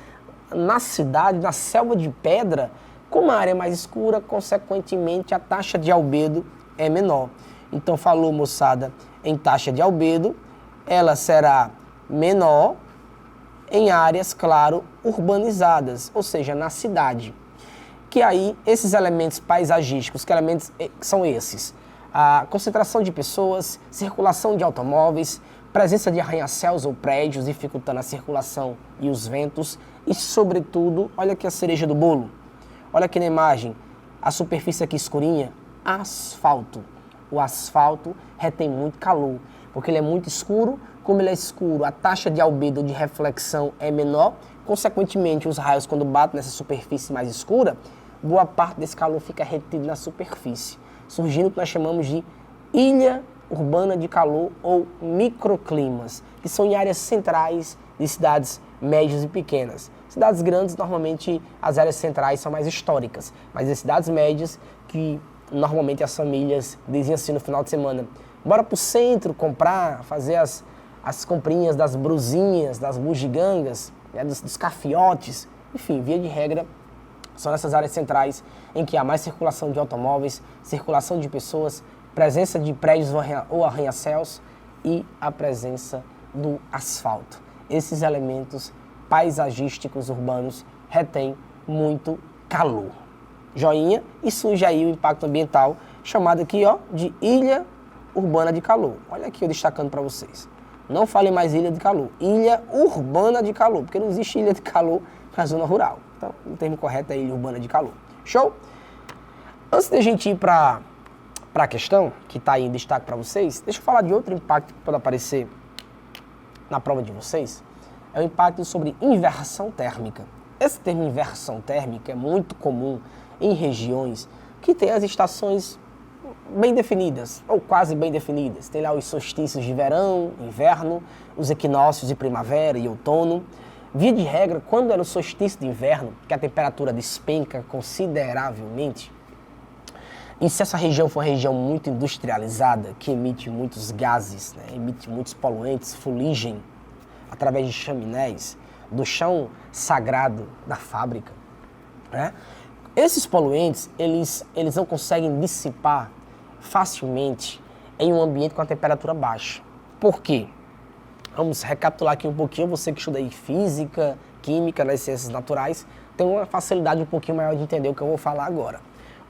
na cidade, na selva de pedra, como a área é mais escura, consequentemente a taxa de albedo é menor. Então falou, moçada, em taxa de albedo, ela será menor em áreas, claro, urbanizadas, ou seja, na cidade. Que aí, esses elementos paisagísticos, que elementos são esses? A concentração de pessoas, circulação de automóveis, presença de arranha-céus ou prédios, dificultando a circulação e os ventos. E, sobretudo, olha aqui a cereja do bolo. Olha aqui na imagem, a superfície aqui escurinha, asfalto. O asfalto retém muito calor, porque ele é muito escuro. Como ele é escuro, a taxa de albedo de reflexão é menor. Consequentemente, os raios, quando batem nessa superfície mais escura, boa parte desse calor fica retido na superfície, surgindo o que nós chamamos de ilha urbana de calor ou microclimas, que são em áreas centrais de cidades médias e pequenas. Cidades grandes, normalmente, as áreas centrais são mais históricas, mas as cidades médias, que normalmente as famílias dizem assim no final de semana, bora pro centro comprar, fazer as comprinhas das brusinhas, das bugigangas, né, dos cafiotes, enfim, via de regra, são nessas áreas centrais em que há mais circulação de automóveis, circulação de pessoas, presença de prédios ou arranha-céus e a presença do asfalto. esses elementos paisagísticos urbanos retêm muito calor. Joinha, e surge aí o impacto ambiental, chamado aqui ó, de ilha urbana de calor. Olha aqui eu destacando para vocês. Não fale mais ilha de calor, ilha urbana de calor, porque não existe ilha de calor na zona rural. Então, o termo correto é ilha urbana de calor. Show? Antes de a gente ir para a questão, que está aí em destaque para vocês, deixa eu falar de outro impacto que pode aparecer na prova de vocês. É o impacto sobre inversão térmica. Esse termo inversão térmica é muito comum em regiões que têm as estações bem definidas, ou quase bem definidas. Tem lá os solstícios de verão, inverno, os equinócios de primavera e outono. Via de regra, quando é no solstício de inverno, que a temperatura despenca consideravelmente, e se essa região for uma região muito industrializada, que emite muitos gases, né, emite muitos poluentes, fuligem, através de chaminés, do chão sagrado da fábrica, né? Esses poluentes, eles não conseguem dissipar facilmente em um ambiente com a temperatura baixa. Por quê? Vamos recapitular aqui um pouquinho. Você que estuda aí física, química, nas ciências naturais, tem uma facilidade um pouquinho maior de entender o que eu vou falar agora.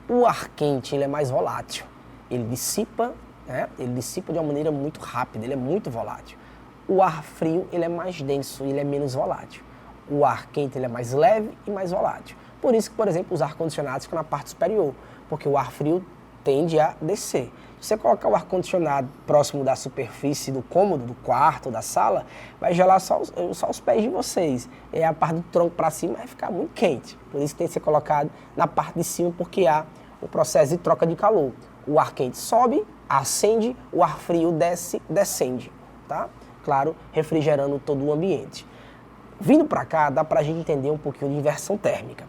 O ar quente, ele é mais volátil. Ele dissipa, né? Ele dissipa de uma maneira muito rápida, ele é muito volátil. O ar frio, ele é mais denso, ele é menos volátil. O ar quente, ele é mais leve e mais volátil. Por isso que, por exemplo, os ar-condicionados ficam na parte superior, porque o ar frio tende a descer. Se você colocar o ar-condicionado próximo da superfície do cômodo, do quarto, da sala, vai gelar só os pés de vocês. E a parte do tronco para cima vai ficar muito quente. Por isso que tem que ser colocado na parte de cima, porque há o processo de troca de calor. O ar quente sobe, acende, o ar frio desce, descende, tá? Claro, refrigerando todo o ambiente. Vindo para cá, dá para a gente entender um pouquinho de inversão térmica.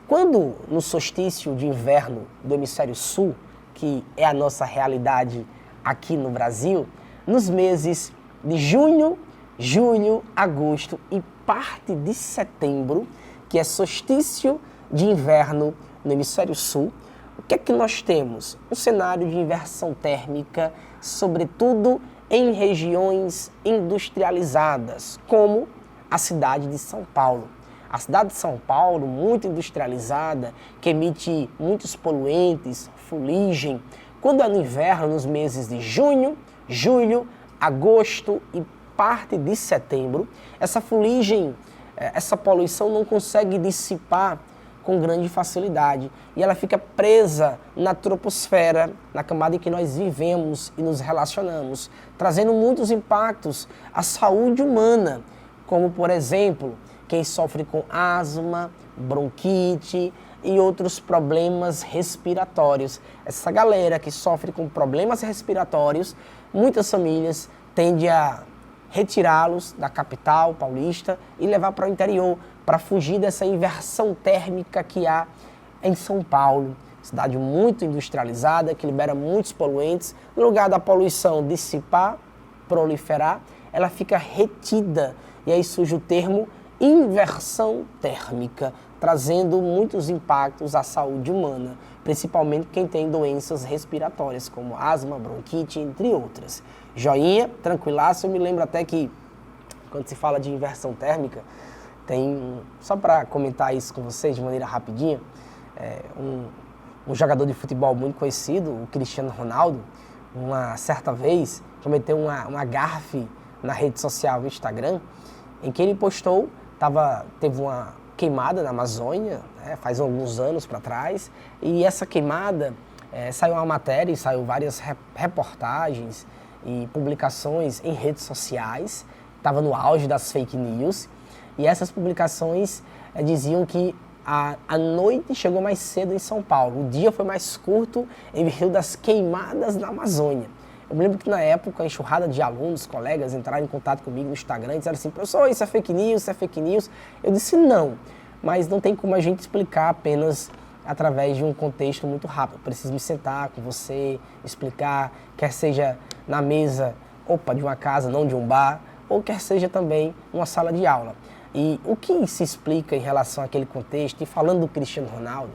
Quando no solstício de inverno do hemisfério sul, que é a nossa realidade aqui no Brasil, nos meses de junho, julho, agosto e parte de setembro, que é solstício de inverno no hemisfério sul, o que é que nós temos? Um cenário de inversão térmica, sobretudo em regiões industrializadas, como a cidade de São Paulo. A cidade de São Paulo, muito industrializada, que emite muitos poluentes, fuligem. Quando é no inverno, nos meses de junho, julho, agosto e parte de setembro, essa fuligem, essa poluição não consegue dissipar com grande facilidade e ela fica presa na troposfera, na camada em que nós vivemos e nos relacionamos, trazendo muitos impactos à saúde humana, como, por exemplo, quem sofre com asma, bronquite e outros problemas respiratórios. Essa galera que sofre com problemas respiratórios, muitas famílias tendem a retirá-los da capital paulista e levar para o interior, para fugir dessa inversão térmica que há em São Paulo. Cidade muito industrializada, que libera muitos poluentes. No lugar da poluição dissipar, proliferar, ela fica retida. E aí surge o termo inversão térmica, trazendo muitos impactos à saúde humana, principalmente quem tem doenças respiratórias, como asma, bronquite, entre outras. Joinha, tranquilaço, eu me lembro até que, quando se fala de inversão térmica, tem, só para comentar isso com vocês de maneira rapidinha, um jogador de futebol muito conhecido, o Cristiano Ronaldo, uma certa vez, cometeu uma gafe na rede social, no Instagram, em que ele postou, teve uma queimada na Amazônia, né, faz alguns anos para trás, e essa queimada, saiu uma matéria, saiu várias reportagens e publicações em redes sociais, estava no auge das fake news, e essas publicações diziam que a noite chegou mais cedo em São Paulo, o dia foi mais curto em virtude das queimadas na Amazônia. Eu me lembro que na época, a enxurrada de alunos, colegas, entraram em contato comigo no Instagram e disseram assim, professor, isso é fake news, isso é fake news. Eu disse não, mas não tem como a gente explicar apenas através de um contexto muito rápido. Eu preciso me sentar com você, explicar, quer seja na mesa, de uma casa, não de um bar, ou quer seja também numa sala de aula. E o que se explica em relação àquele contexto, e falando do Cristiano Ronaldo,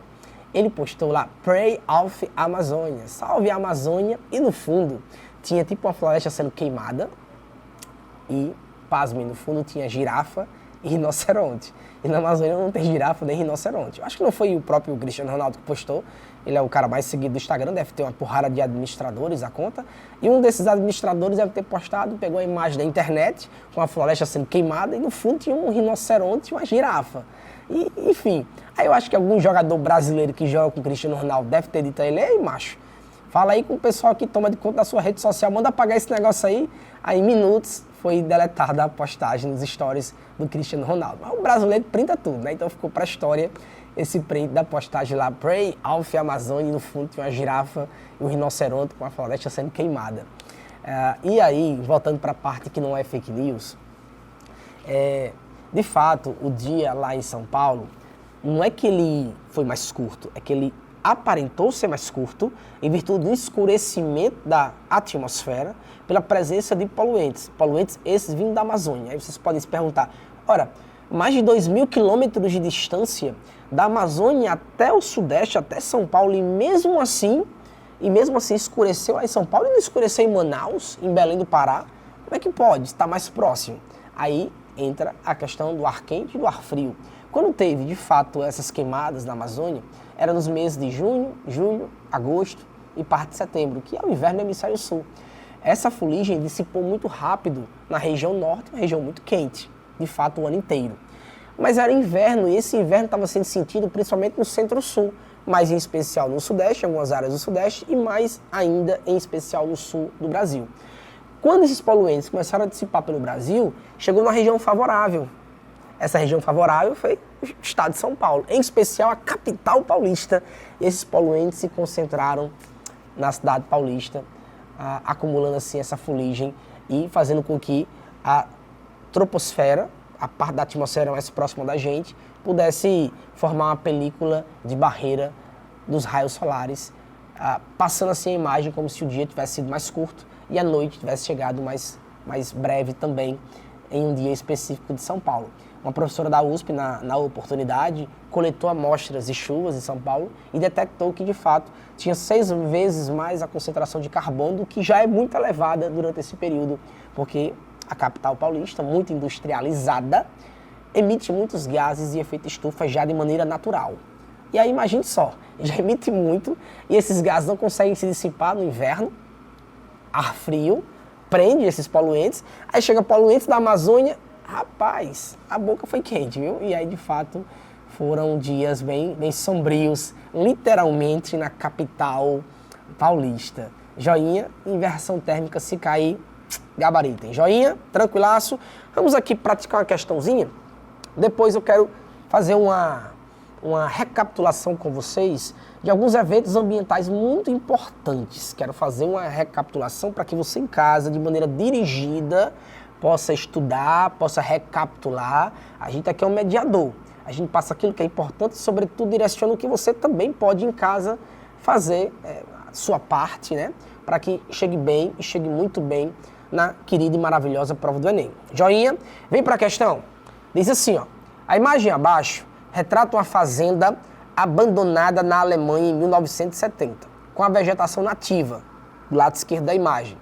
ele postou lá, Pray of Amazônia, salve a Amazônia, e no fundo tinha tipo uma floresta sendo queimada e pasmem, no fundo tinha girafa e rinoceronte. E na Amazônia não tem girafa nem rinoceronte. Eu acho que não foi o próprio Cristiano Ronaldo que postou. Ele é o cara mais seguido do Instagram, deve ter uma porrada de administradores a conta. E um desses administradores deve ter postado, pegou a imagem da internet, com a floresta sendo queimada, e no fundo tinha um rinoceronte e uma girafa. E, enfim, aí eu acho que algum jogador brasileiro que joga com o Cristiano Ronaldo deve ter dito a ele: ei, macho, fala aí com o pessoal que toma de conta da sua rede social, manda apagar esse negócio aí. Aí em minutos foi deletada a postagem nos stories do Cristiano Ronaldo. Mas o brasileiro printa tudo, né? Então ficou pra história esse print da postagem lá, Pray Alf Amazônia, e no fundo tinha uma girafa e um rinoceronte com a floresta sendo queimada. E aí, voltando para a parte que não é fake news, de fato, o dia lá em São Paulo, não é que ele foi mais curto, é que ele aparentou ser mais curto em virtude do escurecimento da atmosfera pela presença de poluentes. Poluentes esses vindo da Amazônia. Aí vocês podem se perguntar, ora, mais de 2.000 quilômetros de distância da Amazônia até o Sudeste, até São Paulo, e mesmo assim escureceu lá em São Paulo e não escureceu em Manaus, em Belém do Pará. Como é que pode estar mais próximo? Aí entra a questão do ar quente e do ar frio. Quando teve, de fato, essas queimadas na Amazônia, era nos meses de junho, julho, agosto e parte de setembro, que é o inverno do hemisfério sul. Essa fuligem dissipou muito rápido na região norte, uma região muito quente, de fato, o ano inteiro. Mas era inverno, e esse inverno estava sendo sentido principalmente no centro-sul, mais em especial no sudeste, em algumas áreas do sudeste, e mais ainda em especial no sul do Brasil. Quando esses poluentes começaram a dissipar pelo Brasil, chegou numa região favorável. Essa região favorável foi o estado de São Paulo, em especial a capital paulista. E esses poluentes se concentraram na cidade paulista, acumulando assim essa fuligem e fazendo com que a troposfera, a parte da atmosfera mais próxima da gente, pudesse formar uma película de barreira dos raios solares, passando assim a imagem como se o dia tivesse sido mais curto e a noite tivesse chegado mais breve também em um dia específico de São Paulo. Uma professora da USP, na oportunidade, coletou amostras de chuvas em São Paulo e detectou que, de fato, tinha 6 vezes mais a concentração de carbono, do que já é muito elevada durante esse período, porque a capital paulista, muito industrializada, emite muitos gases de efeito estufa já de maneira natural. E aí, imagine só, já emite muito e esses gases não conseguem se dissipar no inverno, ar frio, prende esses poluentes, aí chega poluentes da Amazônia. Rapaz, a boca foi quente, viu? E aí, de fato, foram dias bem sombrios, literalmente, na capital paulista. Joinha, inversão térmica, se cair, gabaritem. Joinha, tranquilaço. Vamos aqui praticar uma questãozinha. Depois eu quero fazer uma recapitulação com vocês de alguns eventos ambientais muito importantes. Quero fazer uma recapitulação para que você em casa, de maneira dirigida, possa estudar, possa recapitular. A gente aqui é um mediador. A gente passa aquilo que é importante e, sobretudo, direciona o que você também pode em casa fazer a sua parte, né? Para que chegue bem e chegue muito bem na querida e maravilhosa prova do Enem. Joinha, vem para a questão. Diz assim, ó. A imagem abaixo retrata uma fazenda abandonada na Alemanha em 1970, com a vegetação nativa, do lado esquerdo da imagem.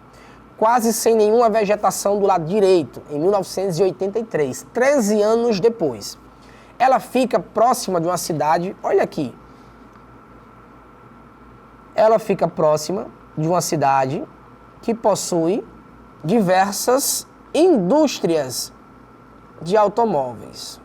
Quase sem nenhuma vegetação do lado direito, em 1983, 13 anos depois. Ela fica próxima de uma cidade, olha aqui. Ela fica próxima de uma cidade que possui diversas indústrias de automóveis.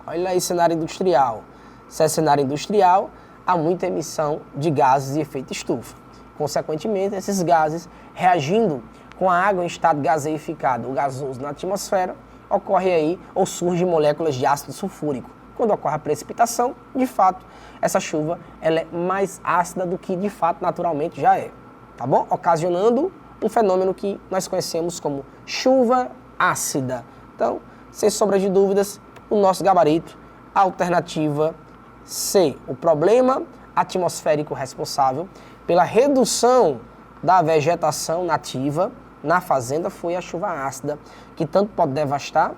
Olha aí, cenário industrial. Se é cenário industrial, há muita emissão de gases de efeito estufa. Consequentemente, esses gases, reagindo com a água em estado gaseificado ou gasoso na atmosfera, ocorre aí ou surgem moléculas de ácido sulfúrico. Quando ocorre a precipitação, de fato, essa chuva ela é mais ácida do que de fato naturalmente já é, tá bom? Ocasionando um fenômeno que nós conhecemos como chuva ácida. Então, sem sombra de dúvidas, o nosso gabarito, alternativa C. O problema atmosférico responsável pela redução da vegetação nativa na fazenda foi a chuva ácida, que tanto pode devastar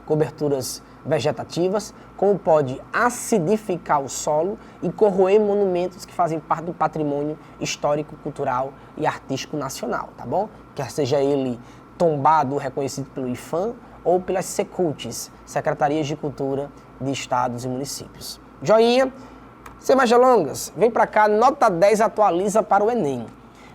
coberturas vegetativas, como pode acidificar o solo e corroer monumentos que fazem parte do patrimônio histórico, cultural e artístico nacional, tá bom? Quer seja ele tombado ou reconhecido pelo IPHAN ou pelas Secultes, Secretarias de Cultura de Estados e Municípios. Joinha, sem mais delongas, vem para cá, nota 10 atualiza para o Enem.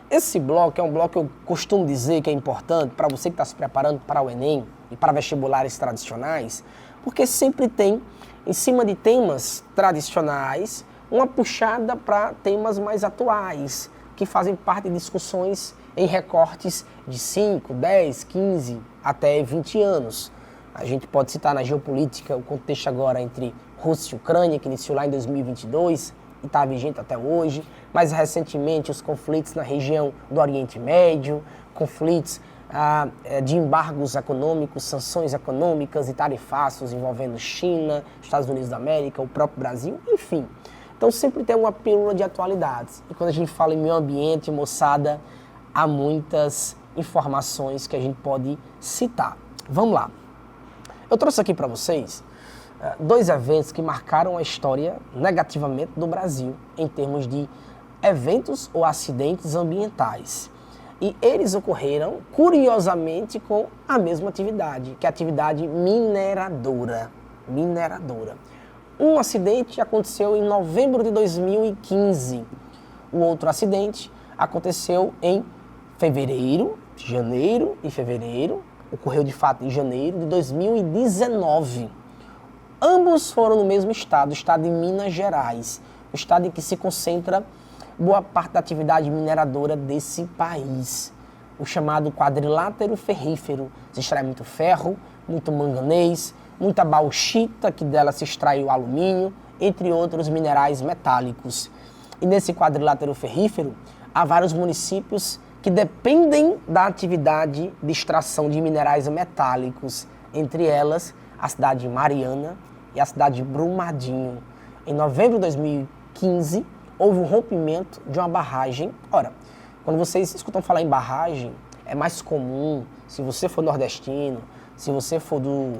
Esse bloco é um bloco que eu costumo dizer que é importante para você que está se preparando para o Enem e para vestibulares tradicionais, porque sempre tem, em cima de temas tradicionais, uma puxada para temas mais atuais, que fazem parte de discussões em recortes de 5, 10, 15, até 20 anos. A gente pode citar na geopolítica o contexto agora entre Rússia e Ucrânia, que iniciou lá em 2022 e está vigente até hoje. Mais recentemente, os conflitos na região do Oriente Médio, conflitos de embargos econômicos, sanções econômicas e tarifácios envolvendo China, Estados Unidos da América, o próprio Brasil, enfim. Então sempre tem uma pílula de atualidades. E quando a gente fala em meio ambiente, moçada, há muitas informações que a gente pode citar. Vamos lá. Eu trouxe aqui para vocês 2 eventos que marcaram a história negativamente do Brasil em termos de eventos ou acidentes ambientais. E eles ocorreram, curiosamente, com a mesma atividade, que é a atividade mineradora. Um acidente aconteceu em novembro de 2015. O outro acidente aconteceu em janeiro e fevereiro, ocorreu de fato em janeiro de 2019. Ambos foram no mesmo estado, o estado de Minas Gerais, o estado em que se concentra boa parte da atividade mineradora desse país. O chamado quadrilátero ferrífero. Se extrai muito ferro, muito manganês, muita bauxita, que dela se extrai o alumínio, entre outros minerais metálicos. E nesse quadrilátero ferrífero, há vários municípios que dependem da atividade de extração de minerais metálicos, entre elas a cidade de Mariana e a cidade de Brumadinho. Em novembro de 2015, houve um rompimento de uma barragem. Ora, quando vocês escutam falar em barragem, é mais comum, se você for nordestino, se você for do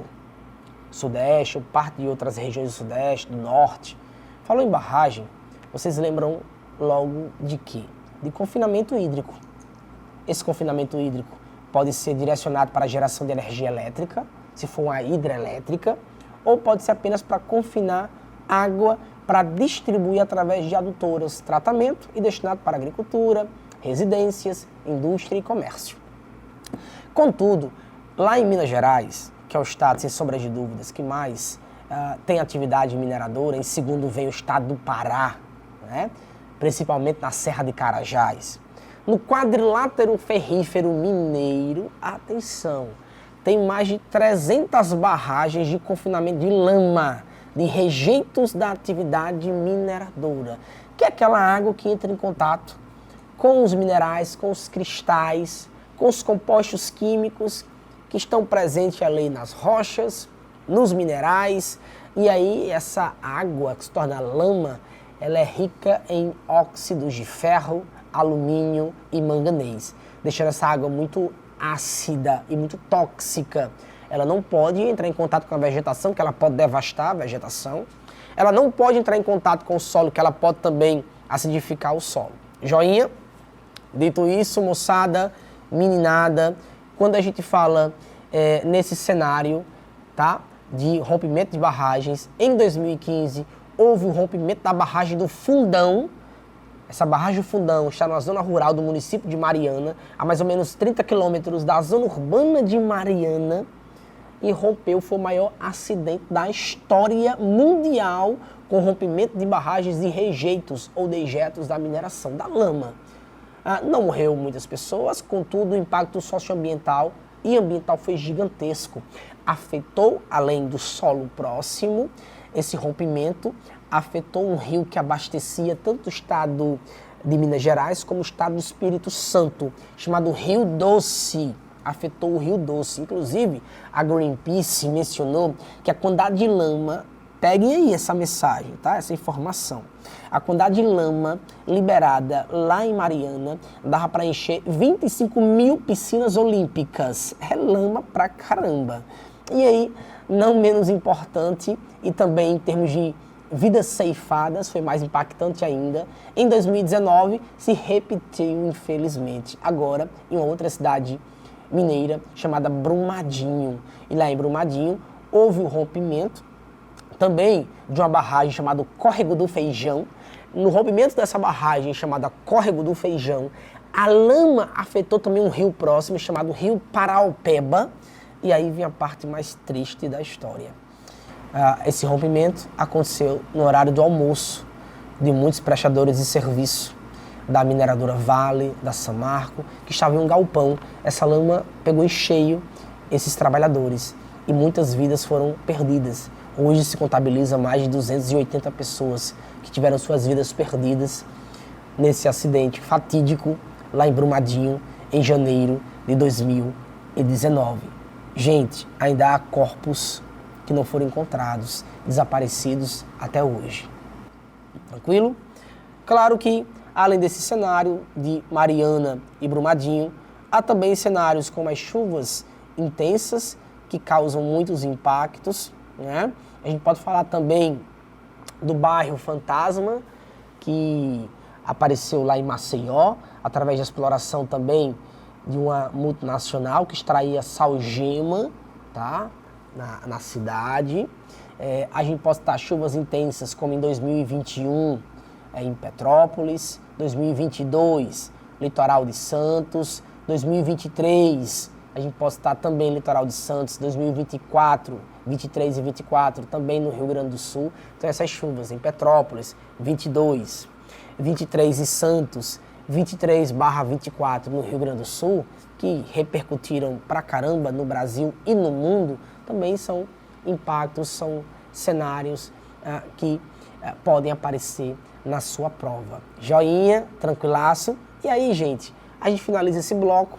Sudeste ou parte de outras regiões do Sudeste, do Norte, falou em barragem, vocês lembram logo de quê? De confinamento hídrico. Esse confinamento hídrico pode ser direcionado para a geração de energia elétrica, se for uma hidrelétrica, ou pode ser apenas para confinar água para distribuir através de adutoras, tratamento e destinado para agricultura, residências, indústria e comércio. Contudo, lá em Minas Gerais, que é o estado, sem sombra de dúvidas, que mais tem atividade mineradora, em segundo vem o estado do Pará, né? Principalmente na Serra de Carajás. No quadrilátero ferrífero mineiro, atenção, tem mais de 300 barragens de confinamento de lama, de rejeitos da atividade mineradora, que é aquela água que entra em contato com os minerais, com os cristais, com os compostos químicos que estão presentes ali nas rochas, nos minerais, e aí essa água que se torna lama, ela é rica em óxidos de ferro, alumínio e manganês, deixando essa água muito ácida e muito tóxica. Ela não pode entrar em contato com a vegetação, que ela pode devastar a vegetação. Ela não pode entrar em contato com o solo, que ela pode também acidificar o solo. Joinha? Dito isso, moçada, meninada, quando a gente fala nesse cenário, tá, de rompimento de barragens, em 2015 houve o rompimento da barragem do Fundão. Essa barragem do Fundão está na zona rural do município de Mariana, a mais ou menos 30 quilômetros da zona urbana de Mariana, e rompeu, foi o maior acidente da história mundial com rompimento de barragens de rejeitos ou dejetos da mineração, da lama. Não morreu muitas pessoas, contudo o impacto socioambiental e ambiental foi gigantesco. Afetou, além do solo próximo, esse rompimento afetou um rio que abastecia tanto o estado de Minas Gerais como o estado do Espírito Santo, chamado Rio Doce. Afetou o Rio Doce. Inclusive, a Greenpeace mencionou que a quantidade de lama, peguem aí essa mensagem, tá? Essa informação. A quantidade de lama liberada lá em Mariana dava para encher 25 mil piscinas olímpicas. É lama pra caramba. E aí, não menos importante, e também em termos de vidas ceifadas, foi mais impactante ainda, em 2019 se repetiu, infelizmente, agora em uma outra cidade mineira chamada Brumadinho. E lá em Brumadinho houve o rompimento também de uma barragem chamada Córrego do Feijão. No rompimento dessa barragem chamada Córrego do Feijão, a lama afetou também um rio próximo chamado Rio Paraopeba. E aí vem a parte mais triste da história. Esse rompimento aconteceu no horário do almoço de muitos prestadores de serviço da mineradora Vale, da Samarco, que estavam em um galpão. Essa lama pegou em cheio esses trabalhadores e muitas vidas foram perdidas. Hoje se contabiliza mais de 280 pessoas que tiveram suas vidas perdidas nesse acidente fatídico lá em Brumadinho, em janeiro de 2019. Gente, ainda há corpos que não foram encontrados, desaparecidos até hoje. Tranquilo? Claro que, além desse cenário de Mariana e Brumadinho, há também cenários como as chuvas intensas, que causam muitos impactos, né? A gente pode falar também do bairro Fantasma, que apareceu lá em Maceió, através da exploração também de uma multinacional que extraía salgema, tá? na cidade. A gente pode citar chuvas intensas como em 2021 em Petrópolis, 2022 litoral de Santos, 2023 a gente pode citar também litoral de Santos, 2024, 23 e 24 também no Rio Grande do Sul. Então essas chuvas em Petrópolis, 22, 23 em Santos, 23/24 no Rio Grande do Sul, que repercutiram pra caramba no Brasil e no mundo, também são impactos, são cenários que podem aparecer na sua prova. Joinha, tranquilaço. E aí, gente, a gente finaliza esse bloco.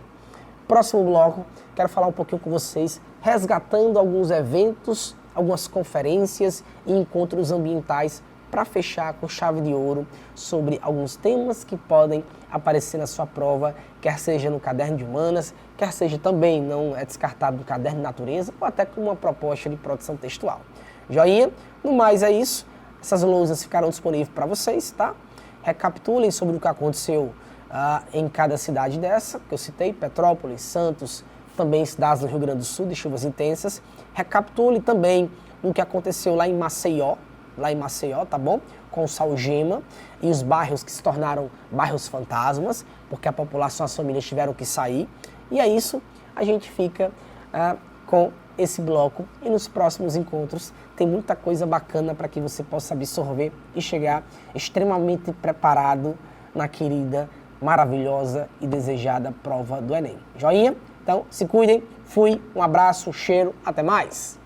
Próximo bloco, quero falar um pouquinho com vocês, resgatando alguns eventos, algumas conferências e encontros ambientais para fechar com chave de ouro sobre alguns temas que podem aparecer na sua prova, quer seja no caderno de humanas, quer seja também, não é descartado, no caderno de natureza, ou até com uma proposta de produção textual. Joinha? No mais é isso. Essas lousas ficarão disponíveis para vocês, tá? Recapitulem sobre o que aconteceu em cada cidade dessa, que eu citei, Petrópolis, Santos, também cidades do Rio Grande do Sul, de chuvas intensas. Recapitule também o que aconteceu lá em Maceió, tá bom? Com o salgema e os bairros que se tornaram bairros fantasmas, porque a população, as famílias tiveram que sair. E é isso, a gente fica com esse bloco e nos próximos encontros tem muita coisa bacana para que você possa absorver e chegar extremamente preparado na querida, maravilhosa e desejada prova do Enem. Joinha? Então, se cuidem. Fui, um abraço, um cheiro, até mais!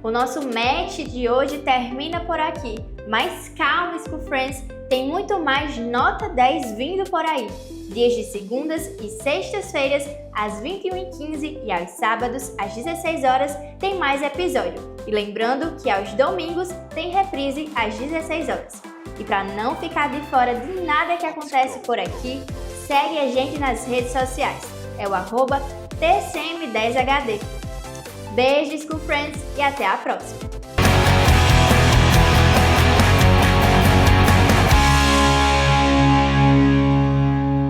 O nosso match de hoje termina por aqui, mas calma, School Friends, tem muito mais nota 10 vindo por aí. Dias de segundas e sextas-feiras, às 21h15 e aos sábados, às 16 horas, tem mais episódio. E lembrando que aos domingos tem reprise às 16 horas. E para não ficar de fora de nada que acontece por aqui, segue a gente nas redes sociais. É o @TCM10HD. Beijo, School Friends, e até a próxima!